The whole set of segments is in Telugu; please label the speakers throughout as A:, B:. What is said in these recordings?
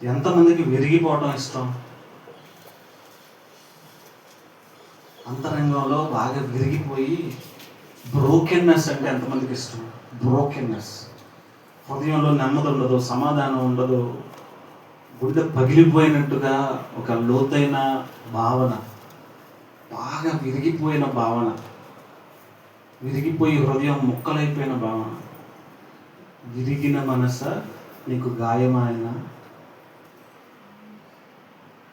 A: ఎంతమందికి విరిగిపోవడం ఇష్టం? అంతరంగంలో బాగా విరిగిపోయి బ్రోకెన్నెస్ అంటే ఎంతమందికి ఇష్టం? బ్రోకెన్నెస్, హృదయంలో నెమ్మది ఉండదు, సమాధానం ఉండదు, గుండె పగిలిపోయినట్టుగా ఒక లోతైన భావన, బాగా విరిగిపోయిన భావన, విరిగిపోయి హృదయం ముక్కలైపోయిన భావన. విరిగిన మనస నీకు గాయమైన,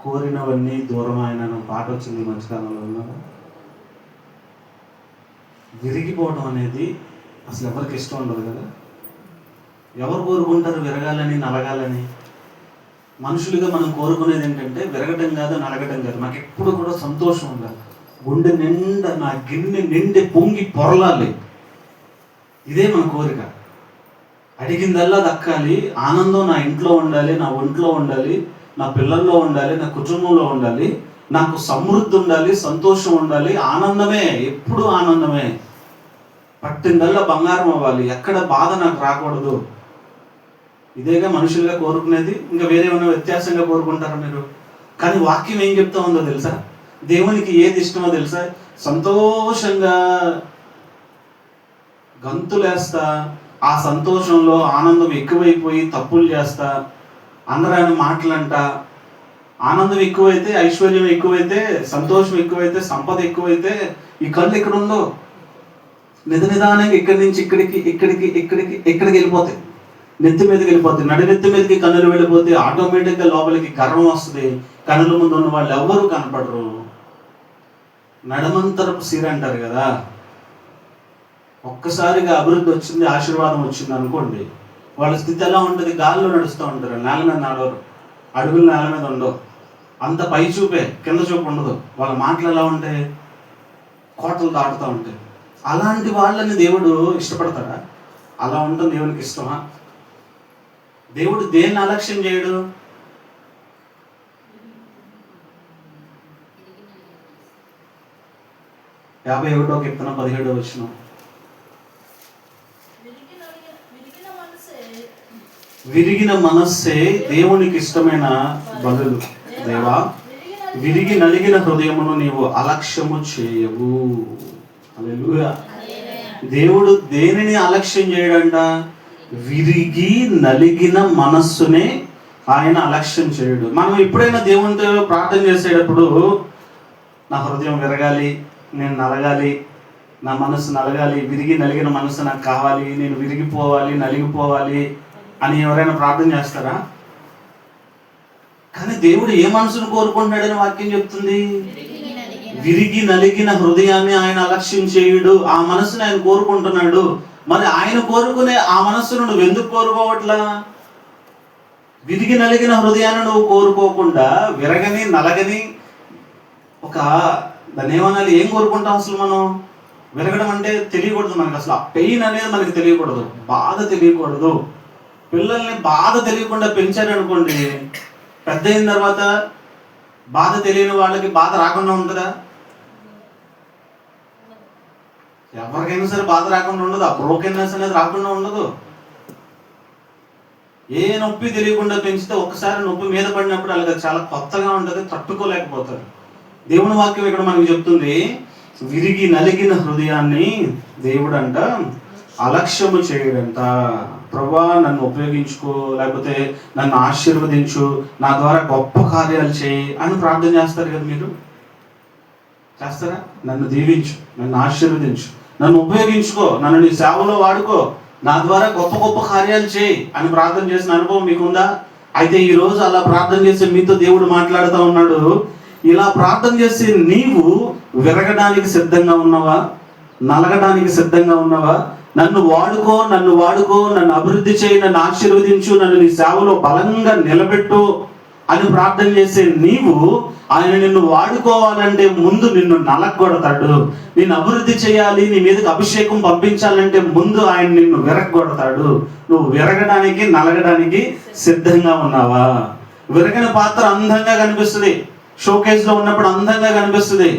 A: కోరినవన్నీ దూరమైన పాట వచ్చింది ఈ మధ్యకాలంలో. ఉన్నారా? విరిగిపోవడం అనేది అసలు ఎవరికి ఇష్టం ఉండదు కదా. ఎవరు కోరుకుంటారు విరగాలని, నలగాలని? మనుషులుగా మనం కోరుకునేది ఏంటంటే విరగటం కాదు, నలగటం కాదు. నాకు ఎప్పుడు కూడా సంతోషం ఉండాలి, గుండె నిండా నా గిన్నె నిండి పొంగి పొరలాలి. ఇదే మన కోరిక. అడిగిందల్లా దక్కాలి, ఆనందం నా ఇంట్లో ఉండాలి, నా ఒంట్లో ఉండాలి, నా పిల్లల్లో ఉండాలి, నా కుటుంబంలో ఉండాలి, నాకు సమృద్ధి ఉండాలి, సంతోషం ఉండాలి, ఆనందమే, ఎప్పుడు ఆనందమే. పట్టిందల్లా బంగారం అవ్వాలి, ఎక్కడ బాధ నాకు రాకూడదు. ఇదేగా మనుషులుగా కోరుకునేది. ఇంకా వేరే ఏమైనా వ్యత్యాసంగా కోరుకుంటారా మీరు? కానీ వాక్యం ఏం చెప్తా ఉందో తెలుసా? దేవునికి ఏది ఇష్టమో తెలుసా? సంతోషంగా గంతులేస్తా, ఆ సంతోషంలో ఆనందం ఎక్కువైపోయి తప్పులు చేస్తా, అందరాని మాటలంట. ఆనందం ఎక్కువైతే, ఐశ్వర్యం ఎక్కువైతే, సంతోషం ఎక్కువైతే, సంపద ఎక్కువైతే ఈ కళ్ళు ఎక్కడ ఉందో నిదానంగా ఇక్కడి నుంచి ఇక్కడికి ఇక్కడికి ఇక్కడికి ఎక్కడికి వెళ్ళిపోతాయి, నెత్తి మీదకి వెళ్ళిపోతాయి. నడినెత్తి మీదకి కన్నులు వెళ్ళిపోతే ఆటోమేటిక్గా లోపలికి గర్వం వస్తుంది. కన్నుల ముందు ఉన్న వాళ్ళు ఎవ్వరూ కనపడరు. నడమంతరపు సిర అంటారు కదా. ఒక్కసారిగా అభివృద్ధి వచ్చింది, ఆశీర్వాదం వచ్చింది అనుకోండి, వాళ్ళ స్థితి ఎలా ఉంటుంది? గాల్లో నడుస్తూ ఉంటారు, నేల మీద నడవరు, అడుగులు నేల మీద ఉండవు, అంత పై చూపే, కింద చూపు ఉండదు. వాళ్ళ మాటలు ఎలా ఉంటాయి? కోటలు దాటుతూ ఉంటాయి. అలాంటి వాళ్ళని దేవుడు ఇష్టపడతాడా? అలా ఉండడం దేవునికి ఇష్టమా? దేవుడు దేన్ని అలక్ష్యం చేయడు? యాభై 51వ కీర్తన 17వ వచనం. విరిగిన మనస్సే దేవునికి ఇష్టమైన బలులు. దేవా, విరిగి నలిగిన హృదయమును నీవు అలక్ష్యము చేయవు. హల్లెలూయా. దేవుడు దేనిని అలక్ష్యం చేయడంట? విరిగి నలిగిన మనస్సునే ఆయన అలక్ష్యం చేయడు. మనం ఎప్పుడైనా దేవునితో ప్రార్థన చేసేటప్పుడు నా హృదయం విరగాలి, నేను నలగాలి, నా మనస్సు నలగాలి, విరిగి నలిగిన మనస్సు నాకు కావాలి, నేను విరిగిపోవాలి, నలిగిపోవాలి అని ఎవరైనా ప్రార్థన చేస్తారా? కానీ దేవుడు ఏ మనసును కోరుకుంటున్నాడని వాక్యం చెప్తుంది. విరిగి నలిగిన హృదయాన్ని ఆయన అలక్ష్యం చేయుడు. ఆ మనసుని ఆయన కోరుకుంటున్నాడు. మరి ఆయన కోరుకునే ఆ మనస్సును నువ్వు ఎందుకు కోరుకోవట్లా? విరిగి నలిగిన హృదయాన్ని నువ్వు కోరుకోకుండా విరగని నలగని దాన్ని ఏమనాలి, ఏం కోరుకుంటాం అసలు మనం? విరగడం అంటే తెలియకూడదు మనకు, అసలు ఆ పెయిన్ అనేది మనకి తెలియకూడదు, బాధ తెలియకూడదు. పిల్లల్ని బాధ తెలియకుండా పెంచారనుకోండి, పెద్ద అయిన తర్వాత బాధ తెలియని వాళ్ళకి బాధ రాకుండా ఉంటుందా? ఎవరికైనా సరే బాధ రాకుండా ఉండదు, ఆ బ్రోకెన్నెస్ అనేది రాకుండా ఉండదు. ఏ నొప్పి తెలియకుండా పెంచితే ఒక్కసారి నొప్పి మీద పడినప్పుడు అలాగే చాలా కొత్తగా ఉంటుంది, తట్టుకోలేకపోతారు. దేవుని వాక్యం ఇక్కడ మనకి చెప్తుంది, విరిగి నలిగిన హృదయాన్ని దేవుడు అంట అలక్ష్యము చేయడంట. ప్రభువా, నన్ను ఉపయోగించుకో, లేకపోతే నన్ను ఆశీర్వదించు, నా ద్వారా గొప్ప కార్యాలు చేయి అని ప్రార్థన చేస్తారు కదా. మీరు చేస్తారా? నన్ను దీవించు, నన్ను ఆశీర్వదించు, నన్ను ఉపయోగించుకో, నన్ను నీ సేవలో వాడుకో, నా ద్వారా గొప్ప గొప్ప కార్యాలు చేయి అని ప్రార్థన చేసిన అనుభవం మీకుందా? అయితే ఈరోజు అలా ప్రార్థన చేసి మీతో దేవుడు మాట్లాడుతూ ఉన్నాడు. ఇలా ప్రార్థన చేసి నీవు విరగడానికి సిద్ధంగా ఉన్నావా? నలగడానికి సిద్ధంగా ఉన్నావా? నన్ను వాడుకో, నన్ను వాడుకో, నన్ను అభివృద్ధి చేయి, నన్ను ఆశీర్వదించు, నన్ను నీ సేవలో బలంగా నిలబెట్టు అని ప్రార్థన చేసే నీవు, ఆయన నిన్ను వాడుకోవాలంటే ముందు నిన్ను నలగొడతాడు. నిన్ను అభివృద్ధి చేయాలి, నీ మీదకి అభిషేకం పంపించాలంటే ముందు ఆయన నిన్ను విరగొడతాడు. నువ్వు విరగడానికి, నలగడానికి సిద్ధంగా ఉన్నావా? విరగని పాత్ర అందంగా కనిపిస్తుంది, షోకేస్లో ఉన్నప్పుడు అందంగా కనిపిస్తుంది.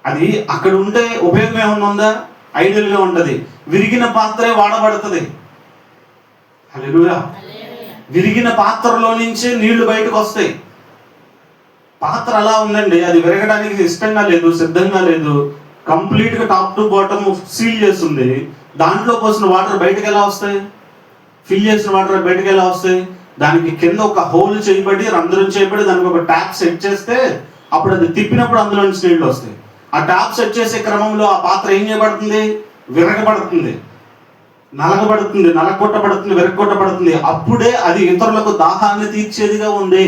A: అది అక్కడ ఉంటే ఉపయోగం ఏమన్నా ఉందా? ఐడియల్గా ఉంటుంది. విరిగిన పాత్రే వాడబడుతుంది. హల్లెలూయా. విరిగిన పాత్రలో నుంచే నీళ్లు బయటకు వస్తాయి. పాత్ర అలా ఉందండి, అది విరగడానికి ఇష్టంగా లేదు, సిద్ధంగా లేదు, కంప్లీట్గా టాప్ టు బాటమ్ సీల్ చేస్తుంది. దాంట్లో పోసిన వాటర్ బయటకు ఎలా వస్తాయి? ఫిల్ చేసిన వాటర్ బయటకు ఎలా వస్తాయి? దానికి కింద ఒక హోల్ చేయబడి, రంధ్రం చేయబడి, దానికి ఒక ట్యాప్ సెట్ చేస్తే అప్పుడు అది తిప్పినప్పుడు అందులో నుంచి నీళ్ళు వస్తాయి. ఆ ట్యాప్ సెట్ చేసే క్రమంలో ఆ పాత్ర ఏం చేయబడుతుంది? విరగబడుతుంది, నలగబడుతుంది, నలగొట్టబడుతుంది, విరగొట్టబడుతుంది. అప్పుడే అది ఇతరులకు దాహాన్ని తీర్చేదిగా ఉంది.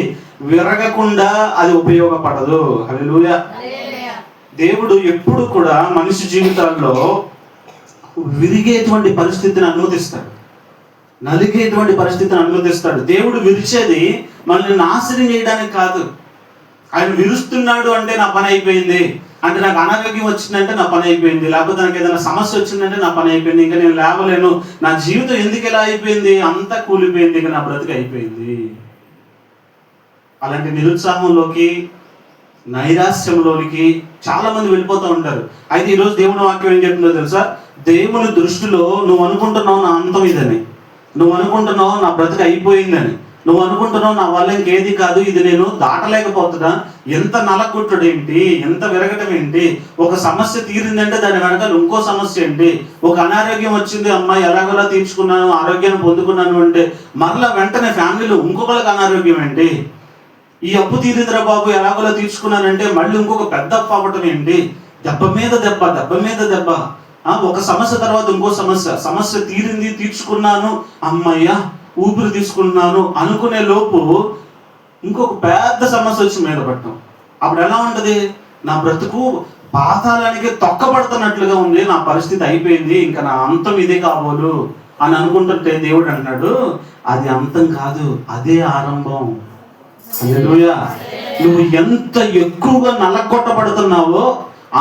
A: విరగకుండా అది ఉపయోగపడదు. హల్లెలూయా. దేవుడు ఎప్పుడు కూడా మనిషి జీవితాల్లో విరిగేటువంటి పరిస్థితిని అనుమతిస్తాడు, నలిగేటువంటి పరిస్థితిని అనుమతిస్తాడు. దేవుడు విరిచేది మనల్ని నాశనం చేయడానికి కాదు. ఆయన విరుస్తున్నాడు అంటే నా పని అయిపోయింది, అంటే నాకు అనారోగ్యం వచ్చిందంటే నా పని అయిపోయింది, లేకపోతే నాకు ఏదైనా సమస్య వచ్చిందంటే నా పని అయిపోయింది, ఇంకా నేను లేవలేను, నా జీవితం ఎందుకు ఎలా అయిపోయింది, అంతా కూలిపోయింది, ఇంకా నా బ్రతికి అయిపోయింది. అలాంటి నిరుత్సాహంలోకి, నైరాశ్యంలోనికి చాలా మంది వెళ్ళిపోతూ ఉంటారు. అయితే ఈరోజు దేవుని వాక్యం ఏం చెప్తుందో తెలుసా? దేవుని దృష్టిలో నువ్వు అనుకుంటున్నావు నా అంతం ఇదని, నువ్వు అనుకుంటున్నావు నా బ్రతికి అయిపోయిందని, నువ్వు అనుకుంటున్నావు నా వల్ల ఇంకేది కాదు, ఇది నేను దాటలేకపోతున్నా, ఎంత నలగొట్టుడు ఏంటి, ఎంత విరగటం ఏంటి, ఒక సమస్య తీరిందంటే దాని వెనకాల ఇంకో సమస్య ఏంటి, ఒక అనారోగ్యం వచ్చింది, అమ్మాయి ఎలాగోలా తీర్చుకున్నాను, ఆరోగ్యాన్ని పొందుకున్నాను అంటే మరలా వెంటనే ఫ్యామిలీలో ఇంకొకరికి అనారోగ్యం ఏంటి, ఈ అప్పు తీరిందిరా బాబు ఎలాగోలా తీర్చుకున్నానంటే మళ్ళీ ఇంకొక పెద్ద అప్పు అవ్వటం ఏంటి, దెబ్బ మీద దెబ్బ, దెబ్బ మీద దెబ్బ, ఒక సమస్య తర్వాత ఇంకో సమస్య, సమస్య తీరింది, తీర్చుకున్నాను, అమ్మయ్య ఊపిరి తీసుకున్నాను అనుకునే లోపు ఇంకొక పెద్ద సమస్య వచ్చి మీద పడటం. అప్పుడు ఎలా ఉంటుంది? నా బ్రతుకు పాతాళానికి తొక్కబడుతున్నట్లుగా ఉంది, నా పరిస్థితి అయిపోయింది, ఇంకా నా అంతం ఇదే కాబోలు అని అనుకుంటుంటే దేవుడు అంటున్నాడు, అది అంతం కాదు, అదే ఆరంభం. హల్లెలూయా. నువ్వు ఎంత ఎక్కువగా నలగొట్టబడుతున్నావో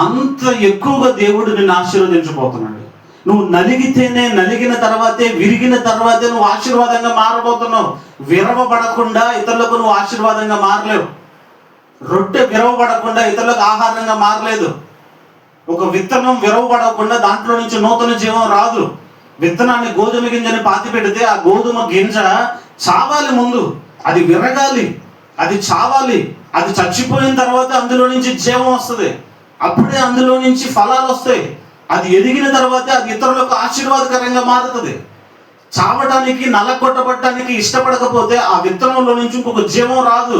A: అంత ఎక్కువగా దేవుడు నిన్ను ఆశీర్వదించబోతున్నాడు. నువ్వు నలిగితేనే, నలిగిన తర్వాతే, విరిగిన తర్వాతే నువ్వు ఆశీర్వాదంగా మారబోతున్నావు. విరవబడకుండా ఇతరులకు నువ్వు ఆశీర్వాదంగా మారలేవు. రొట్టె విరవబడకుండా ఇతరులకు ఆహారంగా మారలేదు. ఒక విత్తనం విరవబడకుండా దాంట్లో నుంచి నూతన జీవం రాదు. విత్తనాన్ని, గోధుమ గింజని పాతి పెడితే ఆ గోధుమ గింజ చావాలి, ముందు అది విరగాలి, అది చావాలి, అది చచ్చిపోయిన తర్వాత అందులో నుంచి జీవం వస్తుంది, అప్పుడే అందులో నుంచి ఫలాలు వస్తాయి. అది ఎదిగిన తర్వాత అది ఇతరులకు ఆశీర్వాదకరంగా మారుతుంది. చావడానికి, నలగొట్టబడటానికి ఇష్టపడకపోతే ఆ విత్తనంలో నుంచి ఇంకొక జీవం రాదు.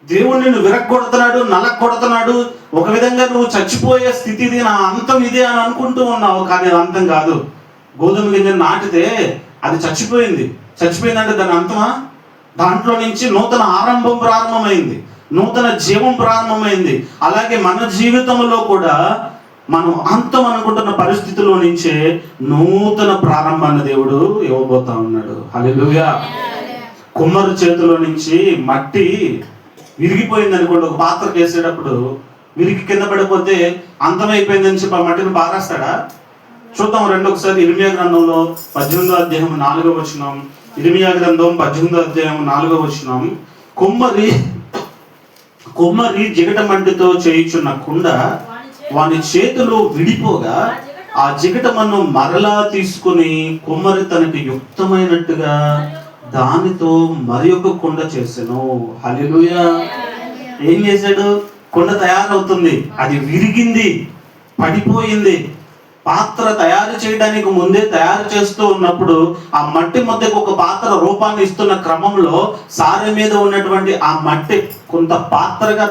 A: దేవుడు నిన్ను విరగొడుతున్నాడు, నలగొడుతున్నాడు. ఒక విధంగా నువ్వు చచ్చిపోయే స్థితి ఇది, నా అంతం ఇదే అని అనుకుంటూ ఉన్నావు, కానీ అది అంతం కాదు. గోధుమ గింజను నాటితే అది చచ్చిపోయింది, చచ్చిపోయిందంటే దాని అంతమా? దాంట్లో నుంచి నూతన ఆరంభం ప్రారంభమైంది, నూతన జీవం ప్రారంభమైంది. అలాగే మన జీవితంలో కూడా మనం అంతం అనుకుంటున్న పరిస్థితిలో నుంచే నూతన ప్రారంభాన్ని దేవుడు ఇవ్వబోతా ఉన్నాడు. హల్లెలూయా. కుమ్మరి చేతిలో నుంచి మట్టి విరిగిపోయింది అనుకోండి, ఒక పాత్రకు వేసేటప్పుడు విరిగి కింద పడిపోతే అంతమైపోయిందని చెప్పి ఆ మట్టిని పారేస్తాడా? చూద్దాం రండి ఒకసారి. ఇర్మియా గ్రంథంలో 18వ అధ్యాయం 4వ వచనం. ఇర్మియా గ్రంథం 18వ అధ్యాయం 4వ వచనం. కుమ్మరి జిగట మంటితో చేయుచున్న కుండ వాని చేతులు విడిపోగా ఆ జిగటమన్ను మరలా తీసుకుని కుమ్మరి తనకి యుక్తమైనట్టుగా దానితో మరి ఒక కుండ చేసెను. హల్లెలూయా. ఏం చేశాడు? కుండ తయారవుతుంది, అది విరిగింది, పడిపోయింది. పాత్ర తయారు చేయడానికి ముందే తయారు చేస్తూ ఉన్నప్పుడు ఆ మట్టి ముద్దకు ఒక పాత్ర రూపాన్ని ఇస్తున్న క్రమంలో సారె మీద ఉన్నటువంటి ఆ మట్టి కొంత పాత్రగా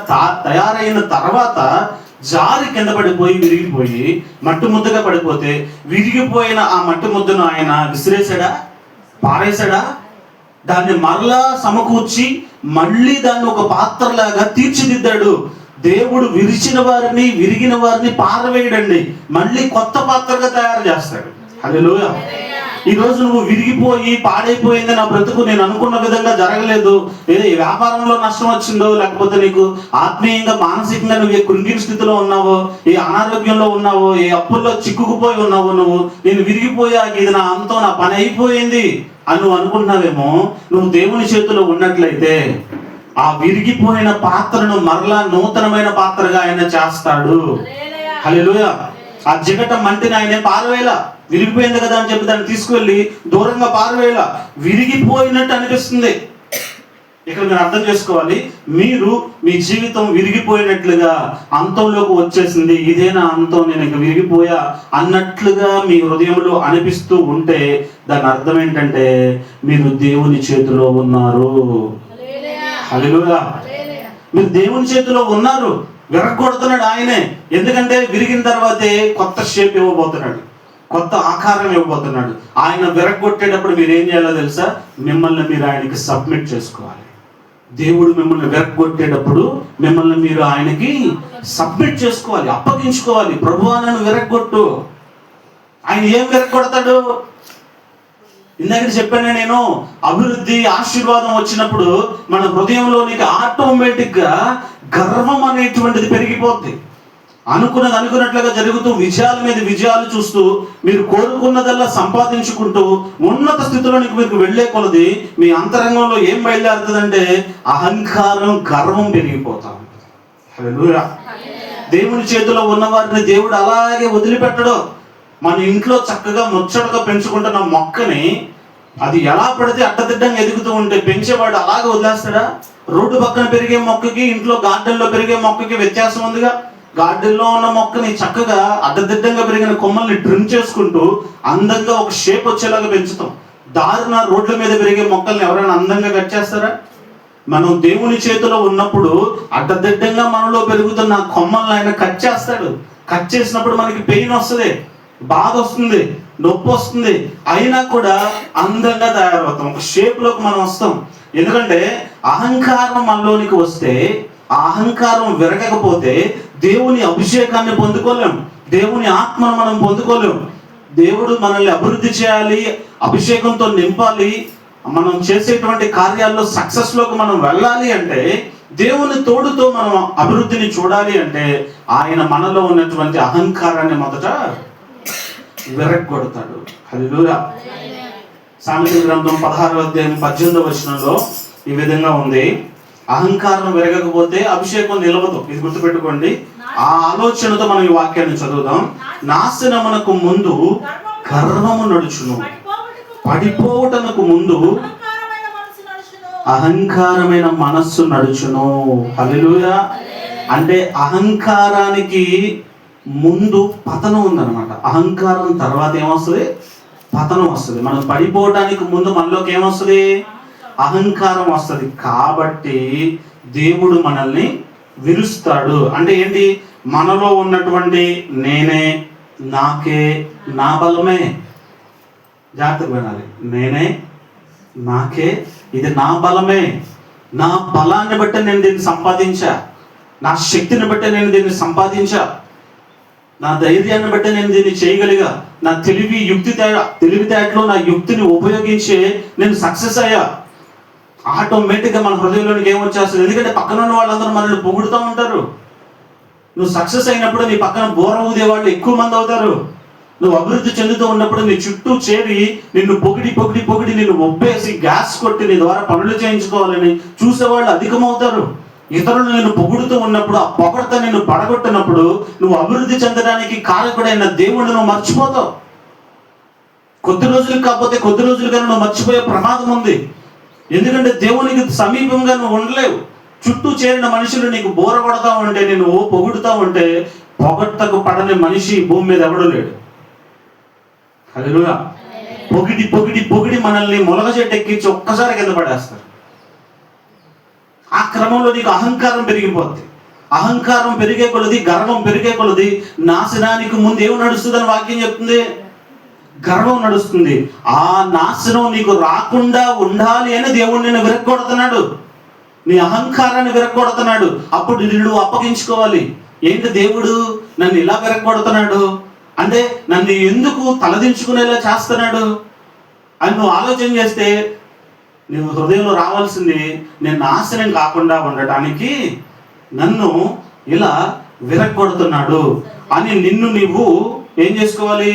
A: తయారైన తర్వాత జారి కింద పడిపోయి విరిగిపోయి మట్టి ముద్దగా పడిపోతే, విరిగిపోయిన ఆ మట్టి ముద్దను ఆయన విసిరేసాడా, పారేశాడా? దాన్ని మరలా సమకూర్చి మళ్ళీ దాన్ని ఒక పాత్రలాగా తీర్చిదిద్దాడు. దేవుడు విరిచిన వారిని, విరిగిన వారిని పారవేయడండి, మళ్ళీ కొత్త పాత్రగా తయారు చేస్తాడు. హల్లెలూయా. ఈరోజు నువ్వు విరిగిపోయి పాడైపోయింది, నా బ్రతుకు నేను అనుకున్న విధంగా జరగలేదు, ఏదో ఈ వ్యాపారంలో నష్టం వచ్చిందో, లేకపోతే నీకు ఆత్మీయంగా, మానసికంగా నువ్వు ఏ కృంగిన స్థితిలో ఉన్నావో, ఏ అనారోగ్యంలో ఉన్నావో, ఏ అప్పుల్లో చిక్కుకుపోయి ఉన్నావో, నేను విరిగిపోయాక ఇది నా అంతం, నా పని అయిపోయింది అని నువ్వు అనుకుంటున్నావేమో. నువ్వు దేవుని చేతిలో ఉన్నట్లయితే ఆ విరిగిపోయిన పాత్రను మరలా నూతనమైన పాత్రగా ఆయన చేస్తాడు. హల్లెలూయా. ఆ జిగట మంటిని ఆయన పారవేలా, విరిగిపోయింది కదా అని చెప్పి దాన్ని తీసుకువెళ్ళి దూరంగా పారవేయాల, విరిగిపోయినట్టు అనిపిస్తుంది. ఇక్కడ మీరు అర్థం చేసుకోవాలి, మీరు మీ జీవితం విరిగిపోయినట్లుగా అంతంలోకి వచ్చేసింది, ఇదేనా అంతం, నేను ఇంకా విరిగిపోయా అన్నట్లుగా మీ హృదయంలో అనిపిస్తూ ఉంటే దాని అర్థం ఏంటంటే మీరు దేవుని చేతిలో ఉన్నారు. హల్లెలూయా. మీరు దేవుని చేతిలో ఉన్నారు. విరగొడుతున్నాడు ఆయనే. ఎందుకంటే విరిగిన తర్వాతే కొత్త షేప్ ఇవ్వబోతున్నాడు, కొత్త ఆకారం ఇవ్వబోతున్నాడు. ఆయన విరగొట్టేటప్పుడు మీరు ఏం చేయాలో తెలుసా? మిమ్మల్ని మీరు ఆయనకి సబ్మిట్ చేసుకోవాలి. దేవుడు మిమ్మల్ని విరగొట్టేటప్పుడు మిమ్మల్ని మీరు ఆయనకి సబ్మిట్ చేసుకోవాలి, అప్పగించుకోవాలి. ప్రభువా నన్ను విరగొట్టు. ఆయన ఏం విరగొడతాడు? ఇందాక చెప్పాను నేను, అభివృద్ధి ఆశీర్వాదం వచ్చినప్పుడు మన హృదయంలోనికి ఆటోమేటిక్గా గర్వం అనేటువంటిది పెరిగిపోద్ది. అనుకున్నట్లుగా జరుగుతూ విజయాల మీద విజయాలు చూస్తూ మీరు కోరుకున్నదల్లా సంపాదించుకుంటూ ఉన్నత స్థితిలోనికి మీకు వెళ్ళే కొలది మీ అంతరంగంలో ఏం బయలుదేరుతుందంటే అహంకారం, గర్వం పెరిగిపోతాం. హల్లెలూయా. దేవుని చేతిలో ఉన్న వారిని దేవుడు అలాగే వదిలిపెట్టడు. మన ఇంట్లో చక్కగా ముచ్చటగా పెంచుకుంటున్న మొక్కని అది ఎలా పడితే అడ్డదిడ్డంగా ఎదుగుతూ ఉంటే పెంచేవాడు అలాగే వదిలేస్తాడా? రోడ్డు పక్కన పెరిగే మొక్కకి ఇంట్లో గార్డెన్లో పెరిగే మొక్కకి వ్యత్యాసం ఉందిగా. గార్డెన్లో ఉన్న మొక్కని చక్కగా అడ్డదిడ్డంగా పెరిగిన కొమ్మల్ని ట్రిమ్ చేసుకుంటూ అందంగా ఒక షేప్ వచ్చేలాగా పెంచుతాం. దారుణ రోడ్ల మీద పెరిగే మొక్కల్ని ఎవరైనా అందంగా కట్ చేస్తారా? మనం దేవుని చేతిలో ఉన్నప్పుడు అడ్డదిడ్డంగా మనలో పెరుగుతున్న కొమ్మల్ని ఆయన కట్ చేస్తాడు. కట్ చేసినప్పుడు మనకి పెయిన్ వస్తుంది, బాధ వస్తుంది, నొప్పి వస్తుంది. అయినా కూడా అందంగా తయారవుతాం, ఒక షేప్లోకి మనం వస్తాం. ఎందుకంటే అహంకారం మనలోనికి వస్తే, ఆ అహంకారం విరగకపోతే దేవుని అభిషేకాన్ని పొందుకోలేం, దేవుని ఆత్మను మనం పొందుకోలేం. దేవుడు మనల్ని అభివృద్ధి చేయాలి, అభిషేకంతో నింపాలి, మనం చేసేటువంటి కార్యాల్లో సక్సెస్లోకి మనం వెళ్ళాలి అంటే, దేవుని తోడుతో మనం అభివృద్ధిని చూడాలి అంటే ఆయన మనలో ఉన్నటువంటి అహంకారాన్ని మొదట విరగొడతాడు. హల్లెలూయా. సామెతల గ్రంథం 16వ అధ్యాయం 18వ వచనంలో ఈ విధంగా ఉంది, అహంకారం విరగకపోతే అభిషేకం నిలవదు. ఇది గుర్తుపెట్టుకోండి. ఆ ఆలోచనతో మనం ఈ వాక్యాన్ని చదువుదాం. నాశనమునకు ముందు గర్వము నడుచును, పడిపోవటనకు ముందు అహంకారమైన మనస్సు నడుచును. హల్లెలూయా. అంటే అహంకారానికి ముందు పతనం ఉందన్నమాట. అహంకారం తర్వాత ఏమొస్తుంది? పతనం వస్తుంది. మనం పడిపోవటానికి ముందు మనలోకి ఏమొస్తుంది? అహంకారం వస్తుంది. కాబట్టి దేవుడు మనల్ని విరుస్తాడు. అంటే ఏంటి? మనలో ఉన్నటువంటి నేనే, నాకే, నా బలమే. జాగ్రత్తగా వినాలి. నేనే, నాకే, ఇది నా బలమే. నా బలాన్ని బట్టి నేను దీన్ని సంపాదించా, నా శక్తిని బట్టి నేను దీన్ని సంపాదించా, నా ధైర్యాన్ని బట్టి నేను దీన్ని చేయగలిగా, నా తెలివితేటలో నా యుక్తిని ఉపయోగించి నేను సక్సెస్ అయ్యా. ఆటోమేటిక్గా మన హృదయంలోనికి ఏమొచ్చేస్తుంది? ఎందుకంటే పక్కన ఉన్న వాళ్ళందరూ మనల్ని పొగుడుతూ ఉంటారు. నువ్వు సక్సెస్ అయినప్పుడు నీ పక్కన బోర ఊదే వాళ్ళు ఎక్కువ మంది అవుతారు. నువ్వు అభివృద్ధి చెందుతూ ఉన్నప్పుడు నీ చుట్టూ చేరి నిన్ను పొగిడి నిన్ను ఒబ్బేసి గ్యాస్ కొట్టి నీ ద్వారా పనులు చేయించుకోవాలని చూసేవాళ్ళు అధికమవుతారు. ఇతరులు నిన్ను పొగుడుతూ ఉన్నప్పుడు, ఆ పొగడత నిన్ను పడగొట్టినప్పుడు నువ్వు అభివృద్ధి చెందడానికి కారకుడైన దేవుడిని నువ్వు మర్చిపోతావు. కొద్ది రోజులకు కాకపోతే కొద్ది రోజులుగా నువ్వు మర్చిపోయే ప్రమాదం ఉంది. ఎందుకంటే దేవునికి సమీపంగా నువ్వు ఉండలేవు. చుట్టూ చేరిన మనుషులు నీకు బోర కొడతా ఉంటే, నేను పొగుడుతూ ఉంటే, పొగట్టకు పడని మనిషి భూమి మీద ఎవడూ లేడు. హల్లెలూయా. పొగిడి మనల్ని మొలగ చెట్టు ఎక్కించి ఒక్కసారి కింద పడేస్తారు. ఆ క్రమంలో నీకు అహంకారం పెరిగిపోద్ది. అహంకారం పెరిగే కొలది, గర్వం పెరిగే కొలది నాశనానికి ముందు ఏమి నడుస్తుందని వాక్యం చెప్తుంది? గర్వం నడుస్తుంది. ఆ నాశనం నీకు రాకుండా ఉండాలి అని దేవుడు నిన్ను విరగొడుతున్నాడు, నీ అహంకారాన్ని విరగొడుతున్నాడు. అప్పుడు నిన్ను అప్పగించుకోవాలి. ఏంటి దేవుడు నన్ను ఇలా విరగొడుతున్నాడు అంటే, నన్ను ఎందుకు తలదించుకునేలా చేస్తున్నాడు అని నువ్వు ఆలోచన చేస్తే నువ్వు హృదయంలో రావాల్సింది, నేను నాశనం కాకుండా ఉండటానికి నన్ను ఇలా విరగొడుతున్నాడు అని నిన్ను నువ్వు ఏం చేసుకోవాలి?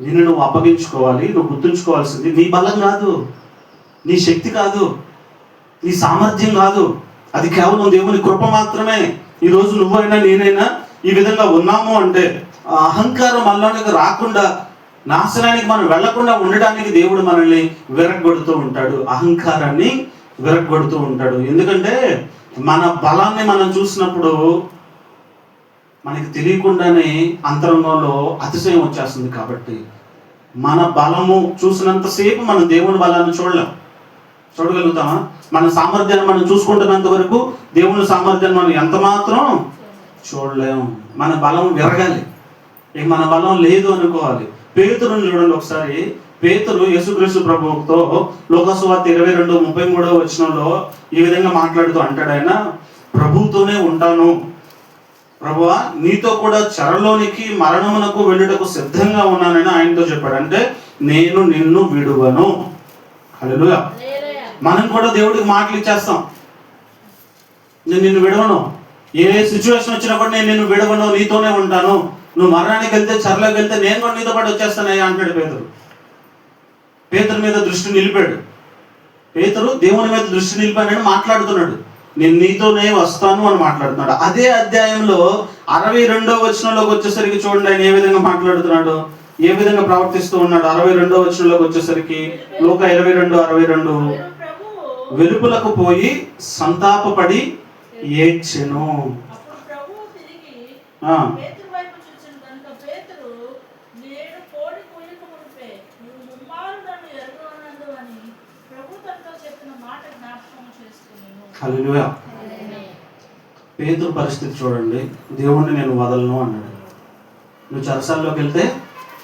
A: నిన్ను నువ్వు అప్పగించుకోవాలి. నువ్వు గుర్తుంచుకోవాల్సింది నీ బలం కాదు, నీ శక్తి కాదు, నీ సామర్థ్యం కాదు, అది కేవలం దేవుని కృప మాత్రమే. ఈరోజు నువ్వైనా నేనైనా ఈ విధంగా ఉన్నాము అంటే అహంకారం మనలోనికి రాకుండా, నాశనానికి మనం వెళ్లకుండా ఉండడానికి దేవుడు మనల్ని విరగొడుతూ ఉంటాడు, అహంకారాన్ని విరగొడుతూ ఉంటాడు. ఎందుకంటే మన బలాన్ని మనం చూసినప్పుడు మనకి తెలియకుండానే అంతరంగంలో అతిశయం వచ్చేస్తుంది. కాబట్టి మన బలము చూసినంతసేపు మనం దేవుని బలాన్ని చూడగలుగుతామా? మన సామర్థ్యాన్ని మనం చూసుకుంటున్నంత వరకు దేవుని సామర్థ్యాన్ని మనం ఎంత మాత్రం చూడలేము. మన బలం విరగాలి. ఇక మన బలం లేదు అనుకోవాలి. పేతురుని చూడండి ఒకసారి. పేతురు యేసుక్రీస్తు ప్రభువుతో లోకసువార్త 22:33 వచనంలో ఈ విధంగా మాట్లాడుతూ అంటాడు, ఆయన ప్రభువుతోనే ఉంటాను, ప్రభువా నీతో కూడా చెరలోనికి మరణమునకు వెళ్ళుటకు సిద్ధంగా ఉన్నానని ఆయనతో చెప్పాడు. అంటే నేను నిన్ను విడువను. హల్లెలూయా. మనం కూడా దేవుడికి మాటలు ఇచ్చేస్తాం, నేను నిన్ను విడవను, ఏ సిచ్యువేషన్ వచ్చినా కూడా నేను నిన్ను విడవను, నీతోనే ఉంటాను, నువ్వు మరణానికి వెళ్తే చెరలోకి వెళ్తే నేను కూడా నీతో పాటు వచ్చేస్తానయ్యా అంటాడు పేతురు. పేతురు మీద దృష్టి నిలిపాడు. పేతురు దేవుని మీద దృష్టి నిలిపాడని మాట్లాడుతున్నాడు, నేను నీతోనే వస్తాను అని మాట్లాడుతున్నాడు. అదే అధ్యాయంలో 62వ వచనంలోకి వచ్చేసరికి చూడండి ఆయన ఏ విధంగా మాట్లాడుతున్నాడు, ఏ విధంగా ప్రవర్తిస్తూ ఉన్నాడు. 62వ వచనంలోకి వచ్చేసరికి లోక 22:62 వెలుపులకు పోయి సంతాపపడి ఏడ్చెను. హల్లెలూయా. పేతురు పరిస్థితి చూడండి. దేవుణ్ణి నేను వదలను అన్నాడు. నువ్వు చెరసాల్లోకి వెళ్తే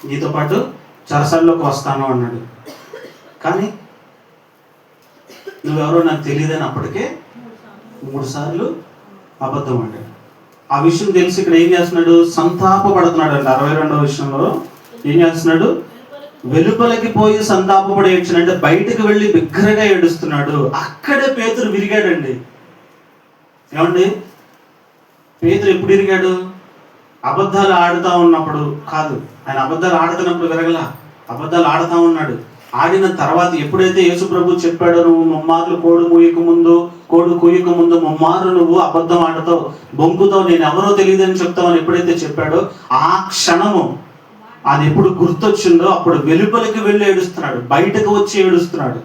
A: నీతో పాటు చెరసాల్లోకి వస్తాను అన్నాడు. కానీ నువ్వెవరో నాకు తెలియదని అప్పటికే 3 సార్లు అబద్ధం ఆడాడు. ఆ విషయం తెలిసి ఇక్కడ ఏం చేస్తున్నాడు, సంతాపపడుతున్నాడు అండి. 62వ విషయంలో ఏం చేస్తున్నాడు, వెలుపలకి పోయి సంతాపపడి ఏడ్చాడు. అంటే బయటకు వెళ్ళి బిగ్గరగా ఏడుస్తున్నాడు. అక్కడే పేతురు విరిగాడండి. ఏమండి, పేతురు ఎప్పుడు విరిగాడు? అబద్ధాలు ఆడుతూ ఉన్నప్పుడు కాదు. ఆయన అబద్ధాలు ఆడుతున్నప్పుడు విరగల, అబద్ధాలు ఆడుతూ ఉన్నాడు. ఆడిన తర్వాత ఎప్పుడైతే యేసు ప్రభు చెప్పాడో, నువ్వు ముమ్మార్లు కోడు కూయక ముందు ముమ్మారు నువ్వు అబద్ధం ఆడతావు, బొంకుతావు, నేను ఎవరో తెలియదని చెప్తావని ఎప్పుడైతే చెప్పాడో, ఆ క్షణము అది ఎప్పుడు గుర్తొచ్చిందో అప్పుడు వెలుపలికి వెళ్ళి ఏడుస్తున్నాడు, బయటకు వచ్చి ఏడుస్తున్నాడు.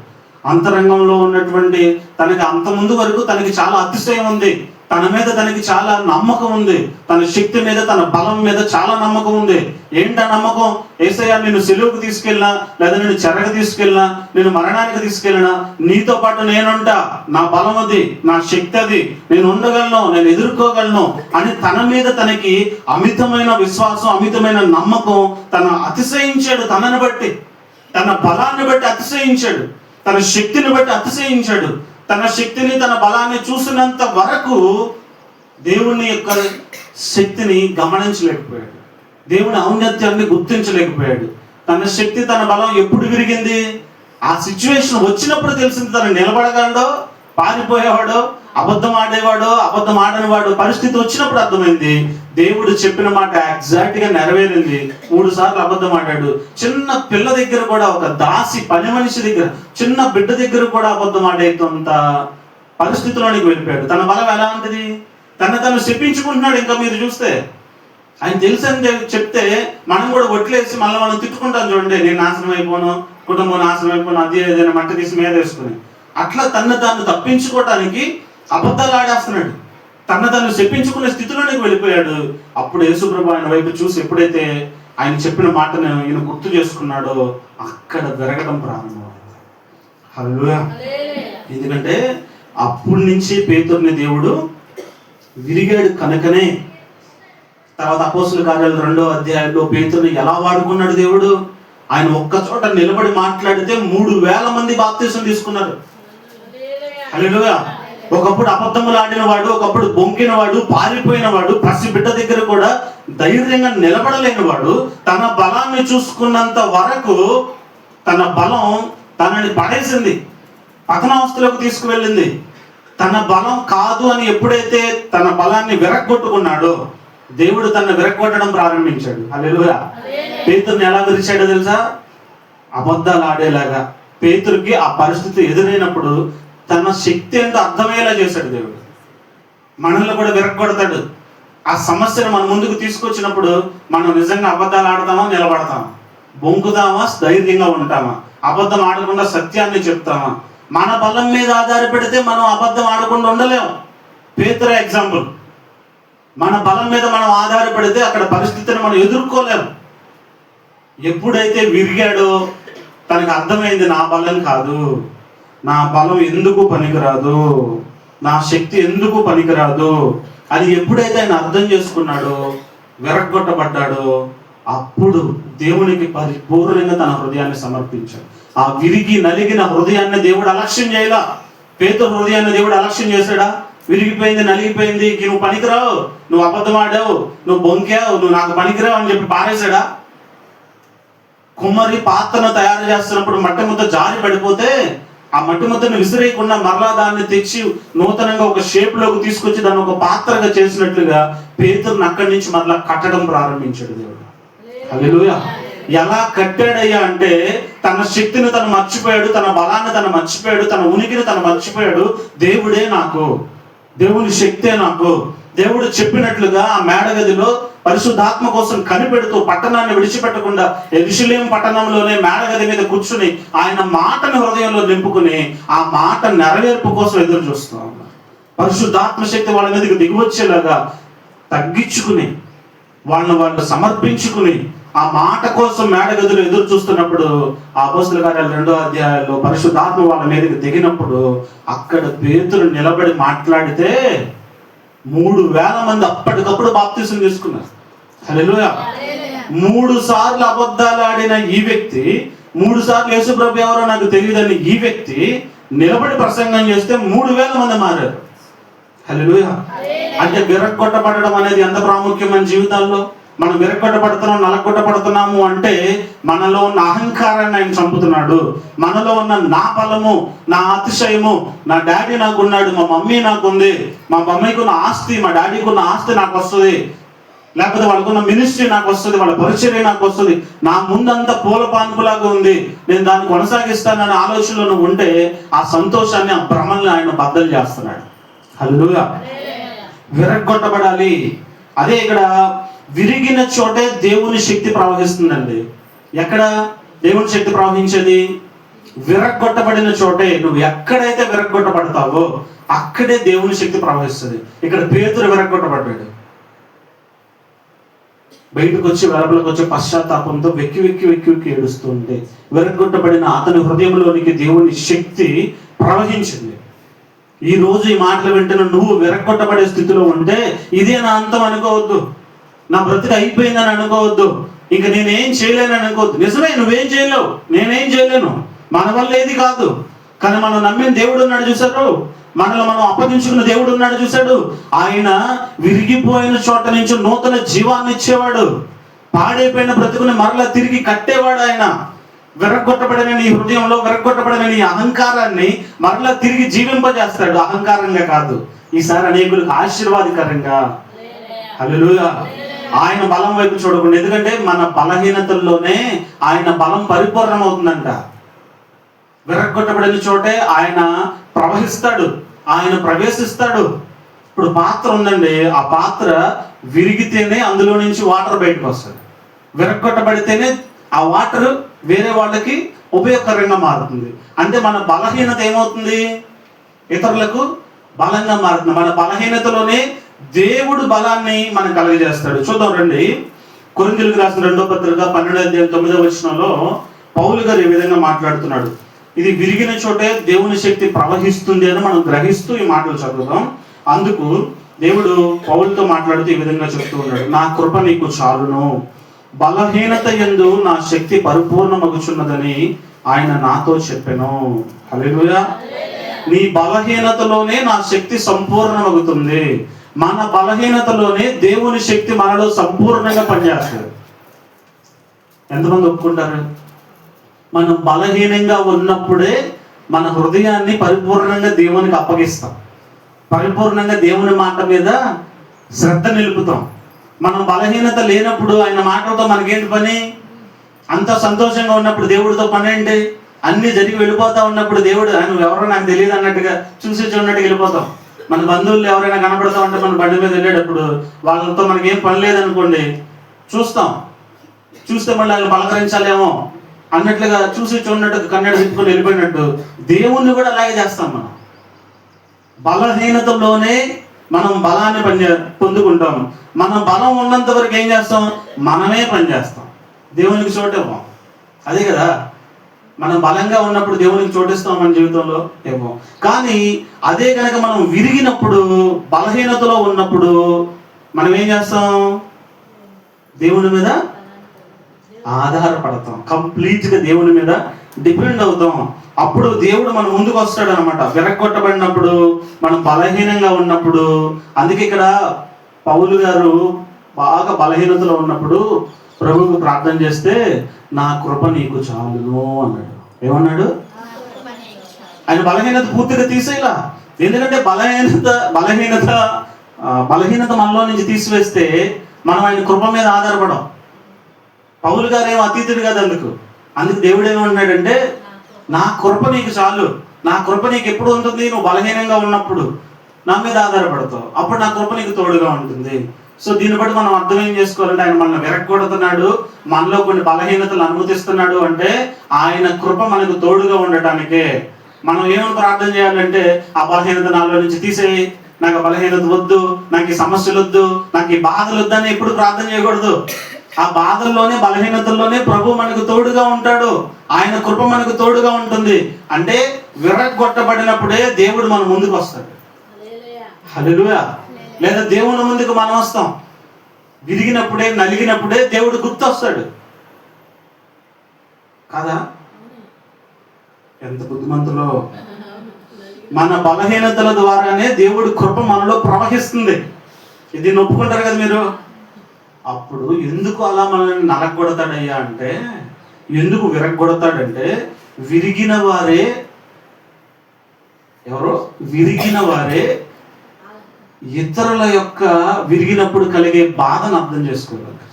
A: అంతరంగంలో ఉన్నటువంటి తనకి అంత ముందు వరకు తనకి చాలా అతిశయం ఉంది, తన మీద తనకి చాలా నమ్మకం ఉంది, తన శక్తి మీద తన బలం మీద చాలా నమ్మకం ఉంది. ఏంటా నమ్మకం? యేసయ్య నిన్ను సిలువకు తీసుకెళ్ళినా, లేదా నిన్ను చెరగ తీసుకెళ్ళినా, నేను మరణానికి తీసుకెళ్ళినా నీతో పాటు నేనుంటా, నా బలం అది, నా శక్తి అది, నేను ఉండగలను, నేను ఎదుర్కోగలను అని తన మీద తనకి అమితమైన విశ్వాసం, అమితమైన నమ్మకం. తను అతిశయించాడు, తనని బట్టి, తన బలాన్ని బట్టి అతిశయించాడు, తన శక్తిని బట్టి అతిశయించాడు. తన శక్తిని తన బలాన్ని చూసినంత వరకు దేవుని యొక్క శక్తిని గమనించలేకపోయాడు, దేవుని ఔన్నత్యాన్ని గుర్తించలేకపోయాడు. తన శక్తి తన బలం ఎప్పుడు విరిగింది? ఆ సిచ్యువేషన్ వచ్చినప్పుడు తెలిసింది. తను నిలబడగలడో, పారిపోయేవాడో, అబద్ధం ఆడేవాడో, అబద్ధం ఆడని వాడు పరిస్థితి వచ్చినప్పుడు అర్థమైంది. దేవుడు చెప్పిన మాట ఎగ్జాక్ట్ గా నెరవేరింది. 3 సార్లు అబద్ధం ఆడాడు. చిన్న పిల్ల దగ్గర కూడా, ఒక దాసి పని మనిషి దగ్గర, చిన్న బిడ్డ దగ్గర కూడా అబద్ధం ఆడేంత పరిస్థితిలోనికి వెళ్ళిపోయాడు. తన బలం ఎలాంటిది? తను చెప్పించుకుంటున్నాడు. ఇంకా మీరు చూస్తే ఆయన తెలుసని చెప్తే మనం కూడా ఒట్లేసి మళ్ళీ మనం తిట్టుకుంటాం చూడండి, నేను నాశనం అయిపోను, కుటుంబం నాశనం అయిపోను, అది ఏదైనా మట్టి తీసి మీద వేసుకుని. అట్లా తను తప్పించుకోవటానికి అబద్ధాలు ఆడేస్తున్నాడు. తను చెప్పించుకునే స్థితిలోనికి వెళ్ళిపోయాడు. అప్పుడు యేసుప్రభు ఆయన వైపు చూసి ఎప్పుడైతే ఆయన చెప్పిన మాటను ఈయన గుర్తు చేసుకున్నాడో అక్కడ విరగడం ప్రారంభమైంది. హల్లెలూయా. ఎందుకంటే అప్పటి నుంచి పేతురుని దేవుడు విరిగాడు కనుకనే తర్వాత అపోస్తుల కార్యాలు 2వ అధ్యాయంలో పేతురుని ఎలా వాడుకున్నాడు దేవుడు. ఆయన ఒక్క చోట నిలబడి మాట్లాడితే 3000 మంది బాప్తిసం తీసుకున్నారు. హల్లెలూయా. ఒకప్పుడు అబద్ధములు ఆడినవాడు, ఒకప్పుడు బొంకినవాడు, పారిపోయినవాడు, పసి బిడ్డ దగ్గర కూడా ధైర్యంగా నిలబడలేనివాడు, తన బలాన్ని చూసుకున్నంత వరకు తన బలం తనని పడేసింది, పతనావస్థలోకి తీసుకువెళ్ళింది. తన బలం కాదు అని ఎప్పుడైతే తన బలాన్ని విరగొట్టుకున్నాడో దేవుడు తనను విరగొట్టడం ప్రారంభించాడు. హల్లెలూయా. పేతురుని ఎలా విరిచాడో తెలుసా? అబద్ధాలు ఆడేలాగా. పేతురుకి ఆ పరిస్థితి ఎదురైనప్పుడు తన శక్తి ఏంటో అర్థమయ్యేలా చేశాడు దేవుడు. మనల్ని కూడా విరగొడతాడు. ఆ సమస్యను మన ముందుకు తీసుకొచ్చినప్పుడు మనం నిజంగా అబద్ధాలు ఆడతామా, నిలబడతామా, బొంకుదామా, ధైర్యంగా ఉంటామా, అబద్ధం ఆడకుండా సత్యాన్ని చెప్తామా? మన బలం మీద ఆధారపడితే మనం అబద్ధం ఆడకుండా ఉండలేము. పేతురు ఎగ్జాంపుల్. మన బలం మీద మనం ఆధారపడితే అక్కడ పరిస్థితిని మనం ఎదుర్కోలేము. ఎప్పుడైతే విరిగాడో తనకు అర్థమైంది, నా బలం కాదు, నా బలం ఎందుకు పనికిరాదు, నా శక్తి ఎందుకు పనికిరాదు అది ఎప్పుడైతే ఆయన అర్థం చేసుకున్నాడో, విరగ్గొట్టబడ్డాడో, అప్పుడు దేవునికి పరిపూర్ణంగా తన హృదయాన్ని సమర్పించాడు. ఆ విరిగి నలిగిన హృదయాన్ని దేవుడు అలక్ష్యం చేయలా. పేతురు హృదయాన్ని దేవుడు అలక్ష్యం చేశాడా? విరిగిపోయింది, నలిగిపోయింది, నువ్వు పనికిరావు, నువ్వు అబద్ధం ఆడావు, నువ్వు బొంకావు, నువ్వు నాకు పనికిరావు అని చెప్పి పారేశాడా? కుమ్మరి పాత్రను తయారు చేస్తున్నప్పుడు మట్టి ముద్ద జారి పడిపోతే ఆ మట్టి ముద్దను విసిరేయకుండా మరలా దాన్ని తెచ్చి నూతనంగా ఒక షేప్ లోకి తీసుకొచ్చి దాన్ని ఒక పాత్రగా చేసినట్లుగా పేతురుని అక్కడి నుంచి మరలా కట్టడం ప్రారంభించాడు దేవుడు. హల్లెలూయా. ఎలా కట్టాడయ్యా అంటే తన శక్తిని తను మర్చిపోయాడు, తన బలాన్ని తను మర్చిపోయాడు, తన ఉనికిని తను మర్చిపోయాడు. దేవుడే నాకు, దేవుని శక్తే నాకు. దేవుడు చెప్పినట్లుగా ఆ మేడగదిలో పరిశుద్ధాత్మ కోసం కనిపెడుతూ పట్టణాన్ని విడిచిపెట్టకుండా యెరూషలేము పట్టణంలోనే మేడగది మీద కూర్చుని ఆయన మాటను హృదయంలో నింపుకుని ఆ మాట నెరవేర్పు కోసం ఎదురు చూస్తూ ఉన్నారు. పరిశుద్ధాత్మ శక్తి వాళ్ళ మీదకి దిగివచ్చేలాగా తగ్గించుకుని వాళ్ళు సమర్పించుకుని ఆ మాట కోసం మేడగదిలో ఎదురు చూస్తున్నప్పుడు ఆ అపోస్తలుల కార్యాలు 2వ అధ్యాయంలో పరిశుద్ధాత్మ వాళ్ళ మీదకి దిగినప్పుడు అక్కడ పేతురు నిలబడి మాట్లాడితే 3,000 మంది అప్పటికప్పుడు బాప్తిసం తీసుకున్నారు. హల్లెలూయా. 3 సార్లు అబద్ధాలు ఆడిన ఈ వ్యక్తి, 3 సార్లు యేసుప్రభు ఎవరో నాకు తెలియదని ఈ వ్యక్తి నిలబడి ప్రసంగం చేస్తే 3,000 మంది మారారు. హల్లెలూయా. అంటే విరగ్గొట్టబడడం అనేది ఎంత ప్రాముఖ్యం మన జీవితాల్లో? మనం విరగ్గొట్టబడుతున్నాం, నలగొట్టబడుతున్నాము అంటే మనలో ఉన్న అహంకారాన్ని ఆయన చంపుతున్నాడు. మనలో ఉన్న నా బలము, నా అతిశయము, నా డాడీ నాకున్నాడు, మా మమ్మీ నాకుంది, మా మమ్మీకి ఉన్న ఆస్తి, మా డాడీకి ఉన్న ఆస్తి నాకు వస్తుంది, లేకపోతే వాళ్ళకున్న మినిస్ట్రీ నాకు వస్తుంది, వాళ్ళ పరిచర్య నాకు వస్తుంది, నా ముందంతా పూల పాన్పులాగా ఉంది, నేను దాన్ని కొనసాగిస్తాననే ఆలోచనలో నువ్వు ఉంటే ఆ సంతోషాన్ని, ఆ భ్రమల్ని ఆయన బద్దలు చేస్తున్నాడు. హల్లెలూయా. విరగ్గొట్టబడాలి. అదే ఇక్కడ విరిగిన చోటే దేవుని శక్తి ప్రవహిస్తుందండి. ఎక్కడ దేవుని శక్తి ప్రవహించేది? విరగ్గొట్టబడిన చోటే. నువ్వు ఎక్కడైతే విరగ్గొట్టబడతావో అక్కడే దేవుని శక్తి ప్రవహిస్తుంది. ఇక్కడ పేతురు విరగ్గొట్టబడ్డాడు. బయటకు వచ్చి వెలుపలకు వచ్చే పశ్చాత్తాపంతో వెక్కి వెక్కి వెక్కి వెక్కి ఏడుస్తుంటే విరగ్గొట్టబడిన అతని హృదయంలోనికి దేవుని శక్తి ప్రవహించింది. ఈ రోజు ఈ మాటలు వింటున్న నువ్వు విరగ్గొట్టబడే స్థితిలో ఉంటే ఇదే నా అంతం అనుకోవద్దు, నా బ్రతికి అయిపోయిందని అనుకోవద్దు, ఇంక నేనేం చేయలేనని అనుకోవద్దు. నిజమే, నువ్వేం చేయలేవు, నేనేం చేయలేను, మన వల్ల ఏది కాదు. కానీ మనం నమ్మిన దేవుడు ఉన్నాడు చూశారు, మనలో మనం అప్పగించుకున్న దేవుడు ఉన్నాడు చూశాడు. ఆయన విరిగిపోయిన చోట నుంచి నూతన జీవాన్ని ఇచ్చేవాడు, పాడైపోయిన బ్రతుకుని మరలా తిరిగి కట్టేవాడు. ఆయన విరగ్గొట్టబడిన నీ హృదయంలో విరగ్గొట్టబడిన నీ అహంకారాన్ని మరలా తిరిగి జీవింపజేస్తాడు. అహంకారంగా కాదు, ఈసారి అనేకులకు ఆశీర్వాదకరంగా. హల్లెలూయా. ఆయన బలం వైపు చూడకుండా, ఎందుకంటే మన బలహీనతల్లోనే ఆయన బలం పరిపూర్ణమవుతుందంట. విరగ్గొట్టబడిన చోటే ఆయన ప్రవహిస్తాడు, ఆయన ప్రవేశిస్తాడు. ఇప్పుడు పాత్ర ఉందండి, ఆ పాత్ర విరిగితేనే అందులో నుంచి వాటర్ బయటకు వస్తుంది. విరగ్గొట్టబడితేనే ఆ వాటర్ వేరే వాళ్ళకి ఉపయోగకరంగా మారుతుంది. అంటే మన బలహీనత ఏమవుతుంది? ఇతరులకు బలంగా మారుతుంది. మన బలహీనతలోనే దేవుడు బలాన్ని మనం కలుగజేస్తాడు. చూద్దాం రండి, కొరింథీయులకు రాసిన 2వ పత్రిక 12వ అధ్యాయం 9వ వచనంలో పౌలు గారు ఈ విధంగా మాట్లాడుతున్నాడు. ఇది విరిగిన చోటే దేవుని శక్తి ప్రవహిస్తుంది అని మనం గ్రహిస్తూ ఈ మాటలు చదువుదాం. అందుకు దేవుడు పౌలుతో మాట్లాడుతూ ఈ విధంగా చెప్తూ ఉన్నాడు, నా కృప నీకు చాలును, బలహీనత యందు నా శక్తి పరిపూర్ణమగుచున్నదని ఆయన నాతో చెప్పెను. హల్లెలూయా. నీ బలహీనతలోనే నా శక్తి సంపూర్ణమగుతుంది. మన బలహీనతలోనే దేవుని శక్తి మనలో సంపూర్ణంగా పనిచేస్తుంది. ఎంతమంది ఒప్పుకుంటారు? మనం బలహీనంగా ఉన్నప్పుడే మన హృదయాన్ని పరిపూర్ణంగా దేవునికి అప్పగిస్తాం, పరిపూర్ణంగా దేవుని మాట మీద శ్రద్ధ నిలుపుతాం. మనం బలహీనత లేనప్పుడు ఆయన మాటలతో మనకేంటి పని? అంత సంతోషంగా ఉన్నప్పుడు దేవుడితో పని ఏంటి? అన్ని జరిగి వెళ్ళిపోతా ఉన్నప్పుడు దేవుడు నువ్వు ఎవరో నాకు తెలియదు అన్నట్టుగా చూసి చూడనట్టుగా వెళ్ళిపోతాం. మన బంధువులు ఎవరైనా కనపడతా ఉంటే మన బండి మీద వెళ్ళేటప్పుడు వాళ్ళతో మనకేం పని లేదనుకోండి, చూస్తే మళ్ళీ ఆయన పలకరించాలేమో అన్నట్లుగా చూసి చూడనట్టు కన్నడ తిప్పుకొని వెళ్ళిపోయినట్టు దేవుణ్ణి కూడా అలాగే చేస్తాం. మనం బలహీనతలోనే మనం బలాన్ని పొందుకుంటాం. మనం బలం ఉన్నంత వరకు ఏం చేస్తాం? మనమే పనిచేస్తాం, దేవునికి చోటివ్వం. అదే కదా, మనం బలంగా ఉన్నప్పుడు దేవునికి చోటిస్తాం మన జీవితంలో ఇవ్వం. కానీ అదే కనుక మనం విరిగినప్పుడు, బలహీనతలో ఉన్నప్పుడు మనం ఏం చేస్తాం? దేవుని మీద ఆధారపడతాం, కంప్లీట్గా దేవుని మీద డిపెండ్ అవుతాం. అప్పుడు దేవుడు మన ముందుకు వస్తాడు అనమాట. విరగొట్టబడినప్పుడు, మనం బలహీనంగా ఉన్నప్పుడు. అందుకే ఇక్కడ పౌలు గారు బాగా బలహీనతలో ఉన్నప్పుడు ప్రభువుకు ప్రార్థన చేస్తే, నా కృప నీకు చాలును అన్నాడు. ఏమన్నాడు? ఆయన బలహీనత పూర్తిగా తీసేలా. ఎందుకంటే బలహీనత మనలో నుంచి తీసివేస్తే మనం ఆయన కృప మీద ఆధారపడం. పౌలు గారు ఏమో అతీతుడు కదా, అందుకు దేవుడు ఏమన్నాడంటే, నా కృప నీకు చాలు. నా కృప నీకు ఎప్పుడు ఉంటుంది? నువ్వు బలహీనంగా ఉన్నప్పుడు నా మీద ఆధారపడతావు, అప్పుడు నా కృప నీకు తోడుగా ఉంటుంది. సో దీన్ని బట్టి మనం అర్థం ఏం చేసుకోవాలంటే, ఆయన మనల్ని విరగొడుతున్నాడు, మనలో కొన్ని బలహీనతలు అనుమతిస్తున్నాడు అంటే ఆయన కృప మనకు తోడుగా ఉండటానికే. మనం ఏమని ప్రార్థన చేయాలంటే, ఆ బలహీనత నాలో నుంచి తీసేయి, నాకు బలహీనత వద్దు, నాకు ఈ సమస్యలు వద్దు, నాకు ఈ బాధలు వద్దని ఎప్పుడు ప్రార్థన చేయకూడదు. ఆ బాధల్లోనే, బలహీనతల్లోనే ప్రభు మనకు తోడుగా ఉంటాడు, ఆయన కృప మనకు తోడుగా ఉంటుంది. అంటే విరగొట్టబడినప్పుడే దేవుడు మన ముందుకు వస్తాడు. హల్లెలూయా. లేదా దేవుని ముందుకు మనం వస్తాం. విరిగినప్పుడే, నలిగినప్పుడే దేవుడు గుర్తొస్తాడు కదా. ఎంత బుద్ధిమంతులో. మన బలహీనతల ద్వారానే దేవుడి కృప మనలో ప్రవహిస్తుంది. ఇది ఒప్పుకుంటారు కదా మీరు. అప్పుడు ఎందుకు అలా మనల్ని నలగొడతాడయ్యా అంటే, ఎందుకు విరగొడతాడంటే, విరిగిన వారే ఇతరుల యొక్క విరిగినప్పుడు కలిగే బాధను అర్థం చేసుకోగలరు.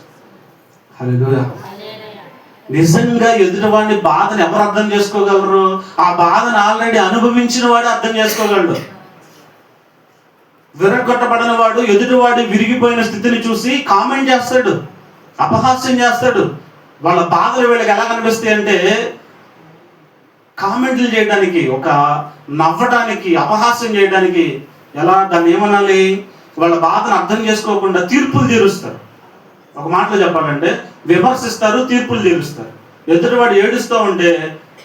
A: హల్లెలూయా. నిజంగా ఎదుటివాడిని బాధను ఎవరు అర్థం చేసుకోగలరు? ఆ బాధను ఆల్రెడీ అనుభవించిన వాడు అర్థం చేసుకోగలడు. విరగొట్టబడిన వాడు ఎదుటివాడి విరిగిపోయిన స్థితిని చూసి కామెంట్ చేస్తాడు, అపహాస్యం చేస్తాడు. వాళ్ళ బాధలు వీళ్ళకి ఎలా కనిపిస్తాయి అంటే, కామెంట్లు చేయడానికి, ఒక నవ్వటానికి, అపహాస్యం చేయడానికి, ఎలా దాన్ని ఏమనాలి, వాళ్ళ బాధను అర్థం చేసుకోకుండా తీర్పులు తీరుస్తారు. ఒక మాటలో చెప్పాలంటే విమర్శిస్తారు, తీర్పులు తీరుస్తారు. ఎదుటివాడు ఏడుస్తూ ఉంటే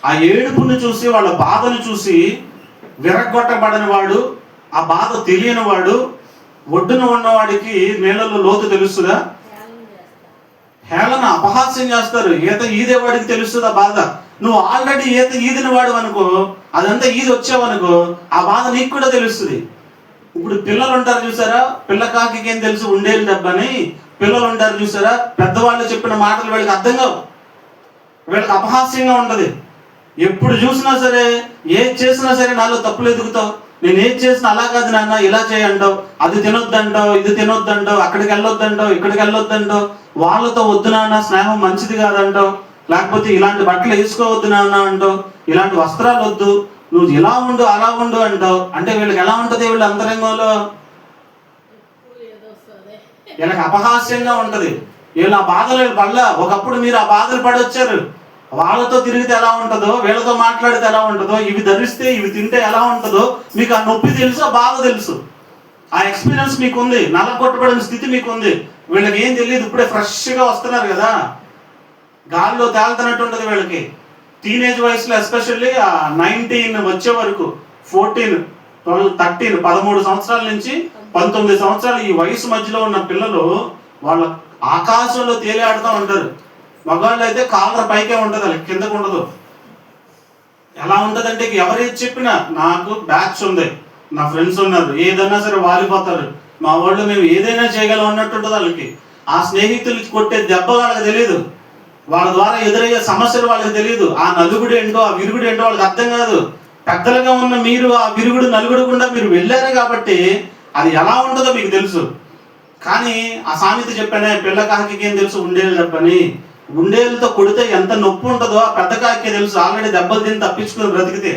A: ఆ ఏడుపుని చూసి, వాళ్ళ బాధను చూసి, విరగొట్టబడిన వాడు, ఆ బాధ తెలియని వాడు, ఒడ్డున ఉన్నవాడికి నీళ్ళలో లోతు తెలుస్తుందా? హేళన, అపహాస్యం చేస్తారు. ఈత ఈదేవాడికి తెలుస్తుందా బాధ? నువ్వు ఆల్రెడీ ఈత ఈదిన వాడు అనుకో, అదంతా ఈది వచ్చావనుకో, ఆ బాధ నీకు కూడా తెలుస్తుంది. ఇప్పుడు పిల్లలు ఉంటారు చూసారా, పిల్లకాకి ఏం తెలుసు ఉండేది దెబ్బని. పిల్లలు ఉంటారు చూసారా, పెద్దవాళ్ళు చెప్పిన మాటలు వీళ్ళకి అర్థం కావు, వీళ్ళకి అపహాస్యంగా ఉంటది. ఎప్పుడు చూసినా సరే, ఏది చేసినా సరే నాలో తప్పులు ఎదుగుతావు. నేను ఏది చేసినా అలా కాదు నాన్న, ఇలా చేయంటావు, అది తినొద్దంటావు, ఇది తినొద్దంటావు, అక్కడికి వెళ్ళొద్దంటావు, ఇక్కడికి వెళ్ళొద్దంటావు, వాళ్ళతో వద్దు నాన్న, స్నేహం మంచిది కాదంటావు, లేకపోతే ఇలాంటి బట్టలు వేసుకోవద్దు నాన్న అంటావు, ఇలాంటి వస్త్రాలు వద్దు, నువ్వు ఇలా ఉండు అలా ఉండు అంటావు. అంటే వీళ్ళకి ఎలా ఉంటుంది? వీళ్ళ అంతరంగంలో వీళ్ళకి అపహాస్యంగా ఉంటది. వీళ్ళు ఆ బాధలు పడల. ఒకప్పుడు మీరు ఆ బాధలు పడొచ్చారు. వాళ్ళతో తిరిగితే ఎలా ఉంటుందో, వీళ్ళతో మాట్లాడితే ఎలా ఉంటుందో, ఇవి ధరిస్తే ఇవి తింటే ఎలా ఉంటుందో మీకు ఆ నొప్పి తెలుసు, ఆ బాధ తెలుసు, ఆ ఎక్స్పీరియన్స్ మీకు ఉంది, నలగొట్టబడిన స్థితి మీకు ఉంది. వీళ్ళకి ఏం తెలియదు, ఇప్పుడే ఫ్రెష్గా వస్తున్నారు కదా, గాల్లో తేలుతున్నట్టు ఉంటుంది వీళ్ళకి. టీనేజ్ వయసులో ఎస్పెషల్లీ 19 వచ్చే వరకు, 14, 12, 13, 13 సంవత్సరాల నుంచి 19 సంవత్సరాలు ఈ వయసు మధ్యలో ఉన్న పిల్లలు వాళ్ళ ఆకాశంలో తేలియాడుతూ ఉంటారు. మగవాళ్ళు అయితే కాలర్ పైకే ఉంటుంది, వాళ్ళకి కిందకు ఉండదు. ఎలా ఉంటుందంటే, ఎవరేది చెప్పినా, నాకు బ్యాచ్ ఉంది, నా ఫ్రెండ్స్ ఉన్నారు, ఏదైనా సరే వాలిపోతారు, మా వాళ్ళు మేము ఏదైనా చేయగలం అన్నట్టు ఉంటుంది వాళ్ళకి. ఆ స్నేహితులు కొట్టే దెబ్బ వాళ్ళకి తెలియదు, వాళ్ళ ద్వారా ఎదురయ్యే సమస్యలు వాళ్ళకి తెలియదు. ఆ నలుగుడు ఏంటో, ఆ విరుగుడు ఏంటో వాళ్ళకి అర్థం కాదు. పెద్దలుగా ఉన్న మీరు ఆ విరుగుడు నలుగుడు గుండా మీరు వెళ్ళారు కాబట్టి అది ఎలా ఉంటుందో మీకు తెలుసు. కానీ ఆ సామెత చెప్పానే, పిల్ల కాకి ఏం తెలుసు ఉండేది చెప్పని. ఉండేలతో కొడితే ఎంత నొప్పి ఉంటుందో ఆ పెద్ద కాకి తెలుసు, ఆల్రెడీ దెబ్బలు తిని తప్పించుకుని బ్రతికితే.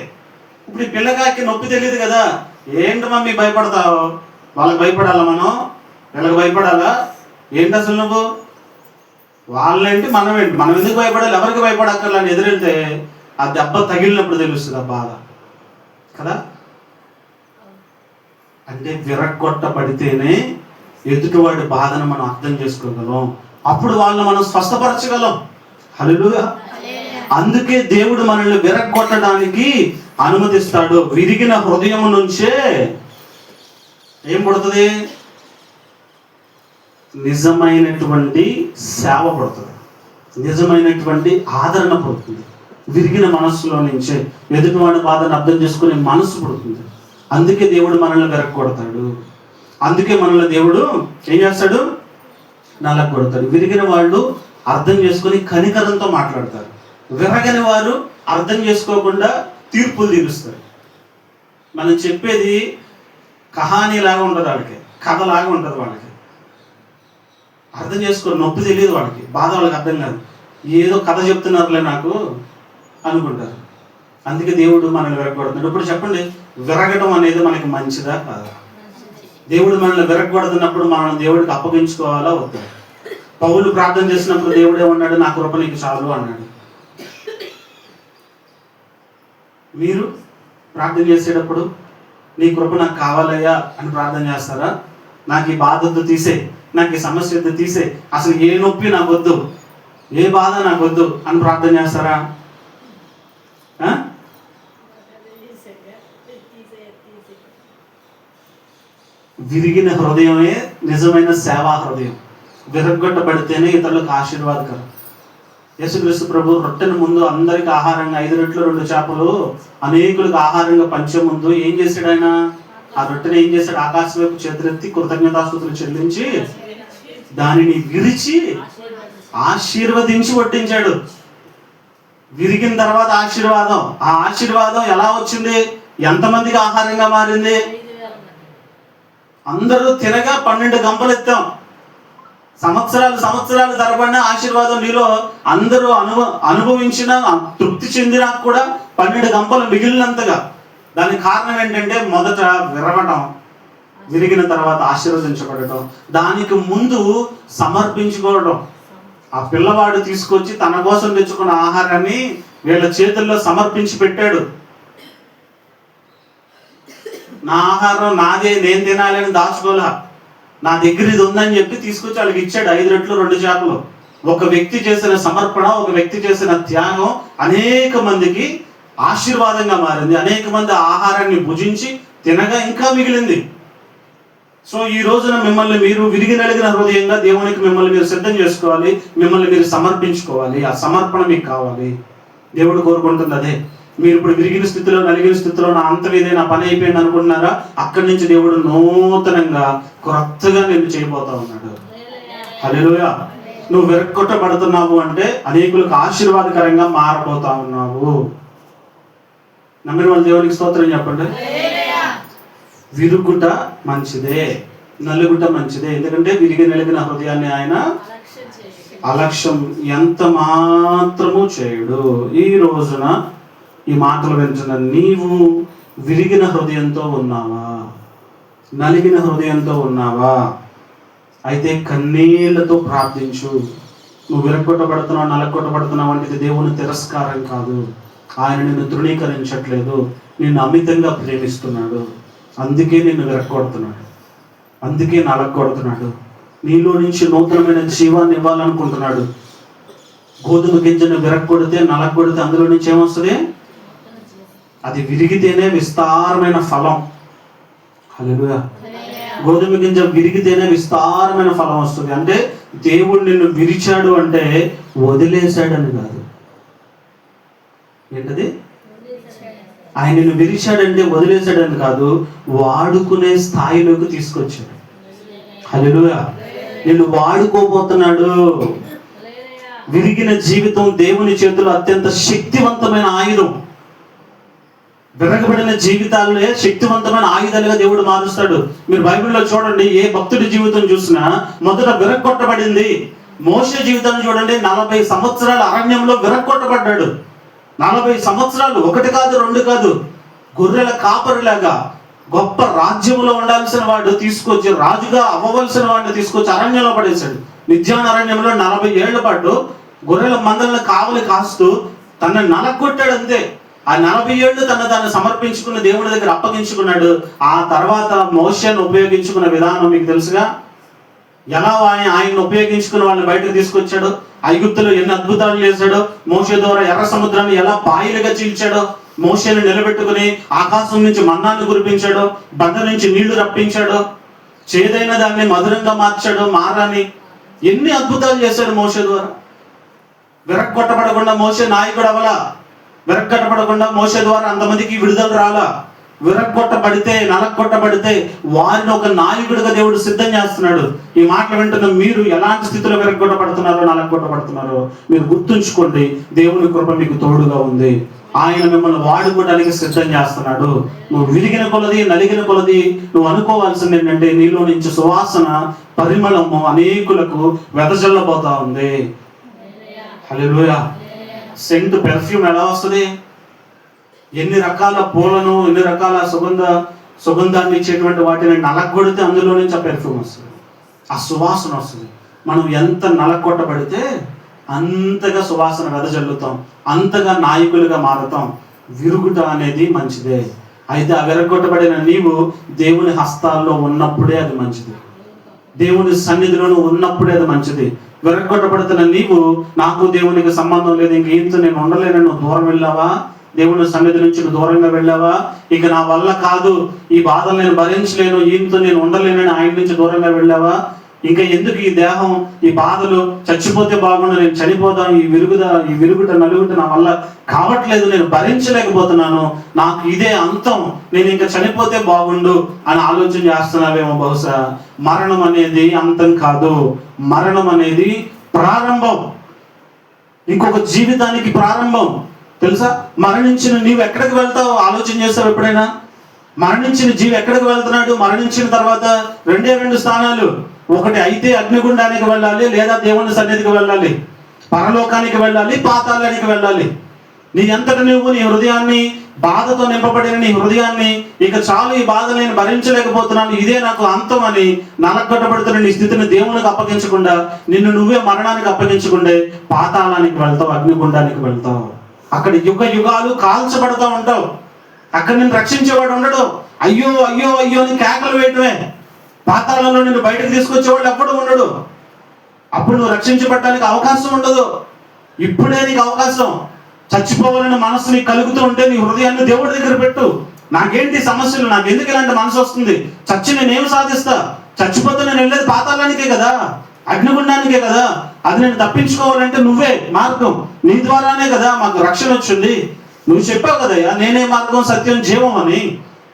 A: ఇప్పుడు ఈ పిల్లకాకి నొప్పి తెలియదు కదా, ఏంటి మమ్మీ భయపడతావు? వాళ్ళకి భయపడాలా, మనం వీళ్ళకి భయపడాలా? ఏంటి అసలు నువ్వు? వాళ్ళేంటి మనమేంటి? మనం ఎందుకు భయపడాలి? ఎవరికి భయపడక్కర్లా అని ఎదురెళ్తే ఆ దెబ్బ తగిలినప్పుడు తెలుస్తుంది ఆ బాధ కదా. అంటే విరగొట్టబడితేనే ఎదుటివాడి బాధను మనం అర్థం చేసుకోగలం, అప్పుడు వాళ్ళని మనం స్వస్థపరచగలం. హల్లెలూయా. అందుకే దేవుడు మనల్ని విరగొట్టడానికి అనుమతిస్తాడు. విరిగిన హృదయం నుంచే ఏం పుడుతుంది? నిజమైనటువంటి సేవ పుడుతుంది, నిజమైనటువంటి ఆదరణ పుడుతుంది. విరిగిన మనస్సులో నుంచే ఎదుటివాడి బాధను అర్థం చేసుకునే మనసు పుడుతుంది. అందుకే దేవుడు మనల్ని విరగొడతాడు. అందుకే మనల్ని దేవుడు ఏం చేస్తాడు? నలగొడతాడు. విరిగిన వాళ్ళు అర్థం చేసుకుని కనికరంతో మాట్లాడతారు. విరగని వారు అర్థం చేసుకోకుండా తీర్పులు తీరుస్తారు. మనం చెప్పేది కహానీ లాగా ఉండదు, వాళ్ళకి కథలాగా ఉంటుంది. వాళ్ళకి అర్థం చేసుకోరు, నొప్పి తెలియదు వాళ్ళకి, బాధ వాళ్ళకి అర్థం కాదు. ఏదో కథ చెప్తున్నారులే నాకు అనుకుంటారు. అందుకే దేవుడు మనల్ని విరగొడుతున్నాడు. ఇప్పుడు చెప్పండి, విరగడం అనేది మనకి మంచిదా కాదా? దేవుడు మనల్ని విరగొడుతున్నప్పుడు మనం దేవుడికి అప్పగించుకోవాలా వద్దా? పౌలు ప్రార్థన చేసినప్పుడు దేవుడు ఏమన్నాడు? నా కృప నీకు చాలు అన్నాడు. మీరు ప్రార్థన చేసేటప్పుడు నీ కృప నాకు కావాలయ్యా అని ప్రార్థన చేస్తారా? నాకు ఈ బాధ వద్దు, తీసే, నాకు ఈ సమస్య వద్దు, తీసే, అసలు ఏ నొప్పి నాకు వద్దు, ఏ బాధ నాకు వద్దు అని ప్రార్థన చేస్తారా? విరిగిన హృదయమే నిజమైన సేవా హృదయం. విరగొట్టబడితేనే ఇతరులకు ఆశీర్వాదకరం. యేసుక్రీస్తు ప్రభు రొట్టెను ముందు అందరికి ఆహారంగా 5 రొట్టెలు 2 చేపలు అనేకులకు ఆహారంగా పంచే ముందు ఏం చేశాడు ఆయన? ఆ రొట్టెను ఏం చేశాడు? ఆకాశం వైపు చేతులెత్తి కృతజ్ఞతాస్తుతులు చెల్లించి దానిని విరిచి ఆశీర్వదించి వడ్డించాడు. విరిగిన తర్వాత ఆశీర్వాదం. ఆ ఆశీర్వాదం ఎలా వచ్చింది? ఎంతమందికి ఆహారంగా మారింది? అందరూ తినగా 12 గంపలు ఎత్తాం. సంవత్సరాలు తరబడిన ఆశీర్వాదం నీలో అందరూ అనుభవించిన, తృప్తి చెందినా కూడా 12 గంపలు మిగిలినంతగా. దానికి కారణం ఏంటంటే మొదట విరగటం, విరిగిన తర్వాత ఆశీర్వదించబడటం, దానికి ముందు సమర్పించుకోవడం. ఆ పిల్లవాడు తీసుకొచ్చి తన కోసం తెచ్చుకున్న ఆహారాన్ని వీళ్ళ చేతుల్లో సమర్పించి పెట్టాడు. నా ఆహారం నాదే, నేను తినాలి అని దాచుకోలే, నా దగ్గర ఇది ఉందని చెప్పి తీసుకొచ్చి వాళ్ళకి ఇచ్చాడు. 5 రొట్టెలు 2 చేపలు. ఒక వ్యక్తి చేసిన సమర్పణ, ఒక వ్యక్తి చేసిన త్యాగం అనేక మందికి ఆశీర్వాదంగా మారింది. అనేక మంది ఆహారాన్ని భుజించి తినగా ఇంకా మిగిలింది. సో ఈ రోజున మిమ్మల్ని మీరు విరిగి నలిగిన హృదయంగా దేవునికి మిమ్మల్ని మీరు సిద్ధం చేసుకోవాలి, మిమ్మల్ని మీరు సమర్పించుకోవాలి. ఆ సమర్పణ మీకు కావాలి. దేవుడు కోరుకుంటుంది అదే. మీరు ఇప్పుడు విరిగిన స్థితిలో, నలిగిన స్థితిలో నా అంతం ఇదే, నా పని అయిపోయింది అనుకుంటున్నారా? అక్కడి నుంచి దేవుడు నూతనంగా కొత్తగా నిన్ను చేయబోతా ఉన్నాడు. హల్లెలూయా. నువ్వు విరగొట్టబడుతున్నావు అంటే అనేకులకు ఆశీర్వాదకరంగా మారబోతా ఉన్నావు. నమ్మిన వాళ్ళు దేవునికి స్తోత్రం చెప్పండి. విరుగుట మంచిదే, నలుగుట మంచిదే. ఎందుకంటే విరిగి నలిగిన హృదయాన్ని ఆయన అలక్ష్యం ఎంత మాత్రము చేయడు. ఈ రోజున ఈ మాటలు వింటున్న నీవు విరిగిన హృదయంతో ఉన్నావా? నలిగిన హృదయంతో ఉన్నావా? అయితే కన్నీళ్లతో ప్రార్థించు. నువ్వు విరగొట్టబడుతున్నావు, నలగొట్టబడుతున్నావు అంటే ఇది దేవుని తిరస్కారం కాదు. ఆయన నిన్ను తృణీకరించట్లేదు, నిన్ను అమితంగా ప్రేమిస్తున్నాడు. అందుకే నిన్ను విరగొడుతున్నాడు, అందుకే నలగొడుతున్నాడు. నీలో నుంచి నూతనమైన జీవాన్ని ఇవ్వాలనుకుంటున్నాడు. గోధుమ గింజను విరగొడితే, నలగొడితే అందులో నుంచి ఏమొస్తుంది? అది విరిగితేనే విస్తారమైన ఫలం. హల్లెలూయా. గోధుమ గింజ విరిగితేనే విస్తారమైన ఫలం వస్తుంది. అంటే దేవుడు నిన్ను విరిచాడు అంటే వదిలేశాడని కాదు. ఏంటది? ఆయన నిన్ను విరిచాడంటే వదిలేశాడని కాదు, వాడుకునే స్థాయిలోకి తీసుకొచ్చాడు. హల్లెలూయా. నిన్ను వాడుకోబోతున్నాడు. విరిగిన జీవితం దేవుని చేతిలో అత్యంత శక్తివంతమైన ఆయుధం. విరగబడిన జీవితాలనే శక్తివంతమైన ఆయుధాలుగా దేవుడు మారుస్తాడు. మీరు బైబిల్లో చూడండి, ఏ భక్తుడి జీవితం చూసినా మొదట విరగొట్టబడింది. మోషే జీవితాన్ని చూడండి, 40 సంవత్సరాల అరణ్యంలో విరగొట్టబడ్డాడు. 40 సంవత్సరాలు, 1 కాదు 2 కాదు, గొర్రెల కాపరిలాగా గొప్ప రాజ్యంలో ఉండాల్సిన వాడు తీసుకొచ్చి, రాజుగా అవ్వవలసిన వాడిని తీసుకొచ్చి అరణ్యంలో పడేశాడు. నిత్యాన అరణ్యంలో 40 ఏళ్ల పాటు గొర్రెల మందలను కావలి కాస్తూ తనని నలగొట్టాడు అంతే. ఆ 40 ఏళ్ళు తను సమర్పించుకున్న దేవుడి దగ్గర అప్పగించుకున్నాడు. ఆ తర్వాత మోషేను ఉపయోగించుకున్న విధానం మీకు తెలుసుగా. ఎలా ఆయన్ని ఉపయోగించుకుని వాళ్ళని బయటకు తీసుకొచ్చాడు, ఐగుప్తులో ఎన్ని అద్భుతాలు చేశాడో, మోషే ద్వారా ఎర్ర సముద్రాన్ని ఎలా పాయలుగా చీల్చాడో, మోషేను నిలబెట్టుకుని ఆకాశం నుంచి మన్నాన్ని కురిపించాడు, బండ నుంచి నీళ్లు రప్పించాడు, చేదైన దాన్ని మధురంగా మార్చాడు, మారాన్ని ఎన్ని అద్భుతాలు చేశాడు మోషే ద్వారా. విరగ్గొట్టబడకుండా మోషే నాయకుడు అవలా, విరగ్గొట్టబడకుండా మోషే ద్వారా అంతమందికి విడుదల రాలా. విరగ్గొట్టబడితే, నలగొట్టబడితే వారిని ఒక నాయకుడిగా దేవుడు సిద్ధం చేస్తున్నాడు. ఈ మాటలు వింటున్న మీరు ఎలాంటి స్థితిలో విరగ్గొట్టబడుతున్నారో, నలగొట్టబడుతున్నారో మీరు గుర్తుంచుకోండి. దేవుని కృప మీకు తోడుగా ఉంది. ఆయన మిమ్మల్ని వాడుకోవడానికి సిద్ధం చేస్తున్నాడు. నువ్వు విరిగిన కొలది, నలిగిన కొలది నువ్వు అనుకోవాల్సింది ఏంటంటే, నీలో నుంచి సువాసన పరిమళము అనేకులకు వెదజల్లబోతా ఉంది. హల్లెలూయా. సెంట్, పెర్ఫ్యూమ్ ఎలా వస్తుంది? ఎన్ని రకాల పూలను, ఎన్ని రకాల సుగంధాన్ని ఇచ్చేటువంటి వాటిని నలగొడితే అందులో నుంచి ఆ పెర్ఫ్యూమ్ వస్తుంది, ఆ సువాసన వస్తుంది. మనం ఎంత నలగొట్టబడితే అంతగా సువాసన వెదజల్లుతాం, అంతగా నాయకులుగా మారుతాం. విరుగుట అనేది మంచిదే. అయితే ఆ విరగొట్టబడిన నీవు దేవుని హస్తాల్లో ఉన్నప్పుడే అది మంచిది. దేవుని సన్నిధిలో ఉన్నప్పుడే అది మంచిది. విరగొట్టబడుతున్న నీవు నాకు దేవునికి సంబంధం లేదు, ఇంక ఈయంతో నేను ఉండలేనని నువ్వు దూరం వెళ్ళావా? దేవుని సన్నిధి నుంచి నువ్వు దూరంగా వెళ్ళావా? ఇక నా వల్ల కాదు, ఈ బాధలు నేను భరించలేను, ఈయంతో నేను ఉండలేనని ఆయన నుంచి దూరంగా వెళ్ళావా? ఇంకా ఎందుకు ఈ దేహం, ఈ బాధలు, చచ్చిపోతే బాగుండు, నేను చనిపోదాం, ఈ విరుగుట నలుగుట నా వల్ల కావట్లేదు, నేను భరించలేకపోతున్నాను, నాకు ఇదే అంతం, నేను ఇంకా చనిపోతే బాగుండు అని ఆలోచన చేస్తున్నావేమో. బహుశా మరణం అనేది అంతం కాదు, మరణం అనేది ప్రారంభం, ఇంకొక జీవితానికి ప్రారంభం. తెలుసా? మరణించిన నీవు ఎక్కడికి వెళ్తావు ఆలోచన చేస్తావు ఎప్పుడైనా? మరణించిన జీవి ఎక్కడికి వెళ్తున్నాడు? మరణించిన తర్వాత 2 స్థానాలు. ఒకటి అయితే అగ్నిగుండానికి వెళ్ళాలి, లేదా దేవుని సన్నిధికి వెళ్ళాలి, పరలోకానికి వెళ్ళాలి, పాతాళానికి వెళ్ళాలి. నీ అంతటి నువ్వు నీ హృదయాన్ని, బాధతో నింపబడిన నీ హృదయాన్ని, ఇక చాలు, ఈ బాధ నేను భరించలేకపోతున్నాను, ఇదే నాకు అంతం అని నలగొట్టబడుతున్న నీ స్థితిని దేవునికి అప్పగించకుండా, నిన్ను నువ్వే మరణానికి అప్పగించకుండే పాతాళానికి వెళ్తావు, అగ్నిగుండానికి వెళ్తావు. అక్కడ యుగాలు కాల్చబడుతూ ఉంటావు. అక్కడ నిన్ను రక్షించేవాడు ఉండడు. అయ్యో అయ్యో అయ్యో అని కేకలు వేయటమే. పాతాళంలో నిన్ను బయటకు తీసుకొచ్చేవాడు ఎప్పుడు ఉండడు. అప్పుడు నువ్వు రక్షించబడటానికి అవకాశం ఉండదు. ఇప్పుడే నీకు అవకాశం. చచ్చిపోవాలని మనసు నీకు కలుగుతూ ఉంటే నీ హృదయాన్ని దేవుడి దగ్గర పెట్టు. నాకేంటి సమస్యలు, నాకు ఎందుకు ఇలాంటి మనసు వస్తుంది, చచ్చి నేనేం సాధిస్తా, చచ్చిపోతే నేను వెళ్ళేది పాతాళానికే కదా, అగ్నిగుండానికే కదా, అది నేను తప్పించుకోవాలంటే నువ్వే మార్గం, నీ ద్వారానే కదా మాకు రక్షణ వచ్చింది. నువ్వు చెప్పావు కదయ్యా, నేనే మార్గం, సత్యం, జీవం అని.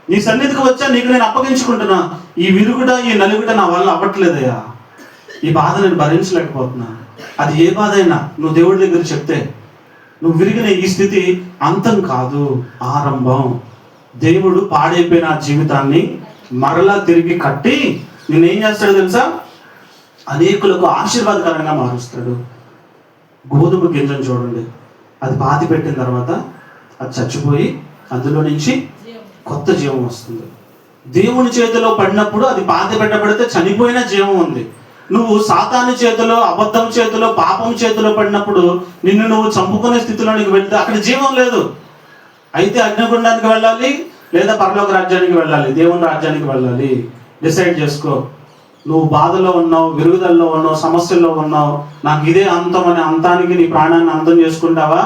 A: నీ సన్నిధికి వచ్చా, నీకు నేను అప్పగించుకుంటున్నా. ఈ విరుగుట, ఈ నలుగుట నా వల్ల అవ్వట్లేదయ్యా, ఈ బాధ నేను భరించలేకపోతున్నా. అది ఏ బాధ అయినా నువ్వు దేవుడి దగ్గర చెప్తే, నువ్వు విరిగిన ఈ స్థితి అంతం కాదు, ఆరంభం. దేవుడు పాడైపోయిన ఆ జీవితాన్ని మరలా తిరిగి కట్టి నేనేం చేస్తాడు తెలుసా? అనేకులకు ఆశీర్వాదకరంగా మారుస్తాడు. గోధుమ గింజను చూడండి, అది పాతి పెట్టిన తర్వాత అది చచ్చిపోయి అందులో నుంచి కొత్త జీవం వస్తుంది. దేవుని చేతిలో పడినప్పుడు అది పాతి పెట్టబడితే చనిపోయిన జీవం ఉంది. నువ్వు సాతాను చేతిలో, అబద్ధం చేతిలో, పాపం చేతిలో పడినప్పుడు నిన్ను నువ్వు చంపుకునే స్థితిలోనికి వెళ్తే అక్కడ జీవం లేదు. అయితే అగ్నిగుండానికి వెళ్ళాలి, లేదా పరలోక రాజ్యానికి వెళ్ళాలి, దేవుని రాజ్యానికి వెళ్ళాలి. డిసైడ్ చేసుకో. నువ్వు బాధలో ఉన్నావు, విరుగుదలలో ఉన్నావు, సమస్యల్లో ఉన్నావు, నాకు ఇదే అంతం అని అంతానికి నీ ప్రాణాన్ని అంతం చేసుకుంటావా?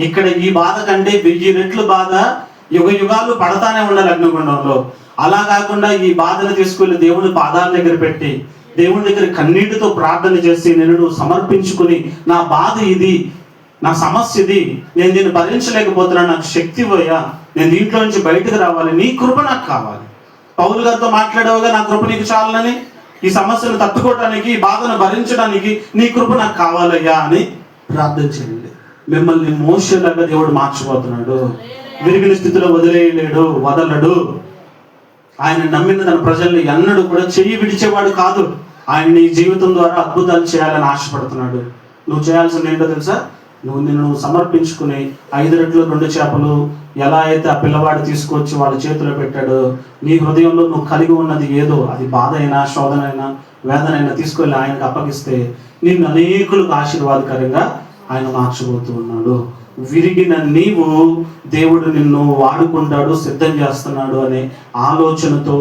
A: ఇక్కడ ఈ బాధ కంటే 1000 రెట్లు బాధ యుగాలు పడతానే ఉండాలి అగ్నిగుండంలో. అలా కాకుండా ఈ బాధను తీసుకెళ్లి దేవుని పాదాల దగ్గర పెట్టి, దేవుని దగ్గర కన్నీటితో ప్రార్థన చేసి నేను నువ్వు సమర్పించుకుని, నా బాధ ఇది, నా సమస్య ఇది, నేను దీన్ని భరించలేకపోతున్నాను, నాకు శక్తి పోయా, నేను దీంట్లో నుంచి బయటకు రావాలి, నీ కృప నాకు కావాలి. పౌలు గారితో మాట్లాడేవగా, నా కృప నీకు చాలని, ఈ సమస్యను తట్టుకోవడానికి, ఈ బాధను భరించడానికి నీ కృప నాకు కావాలయ్యా అని ప్రార్థన చేయండి. మిమ్మల్ని మోషేలాగా దేవుడు మార్చిపోతున్నాడు. విరిగిన స్థితిలో వదిలేయలేడు, వదలడు. ఆయన నమ్మిన తన ప్రజల్ని ఎన్నడూ కూడా చెయ్యి విడిచేవాడు కాదు. ఆయన నీ జీవితం ద్వారా అద్భుతాలు చేయాలని ఆశపడుతున్నాడు. నువ్వు చేయాల్సింది ఏంటో తెలుసా? నిన్ను సమర్పించుకుని 5 రెట్లు 2 చేపలు ఎలా అయితే ఆ పిల్లవాడు తీసుకొచ్చి వాళ్ళ చేతిలో పెట్టాడో, నీ హృదయంలో నువ్వు కలిగి ఉన్నది ఏదో, అది బాధ అయినా, శోధన అయినా, వేదన అయినా తీసుకెళ్ళి ఆయనకు అప్పగిస్తే నిన్ను అనేకులకు ఆశీర్వాదకరంగా ఆయన మార్చబోతూ ఉన్నాడు. విరిగిన నీవు దేవుడు నిన్ను వాడుకుంటాడు, సిద్ధం చేస్తున్నాడు అనే ఆలోచనతో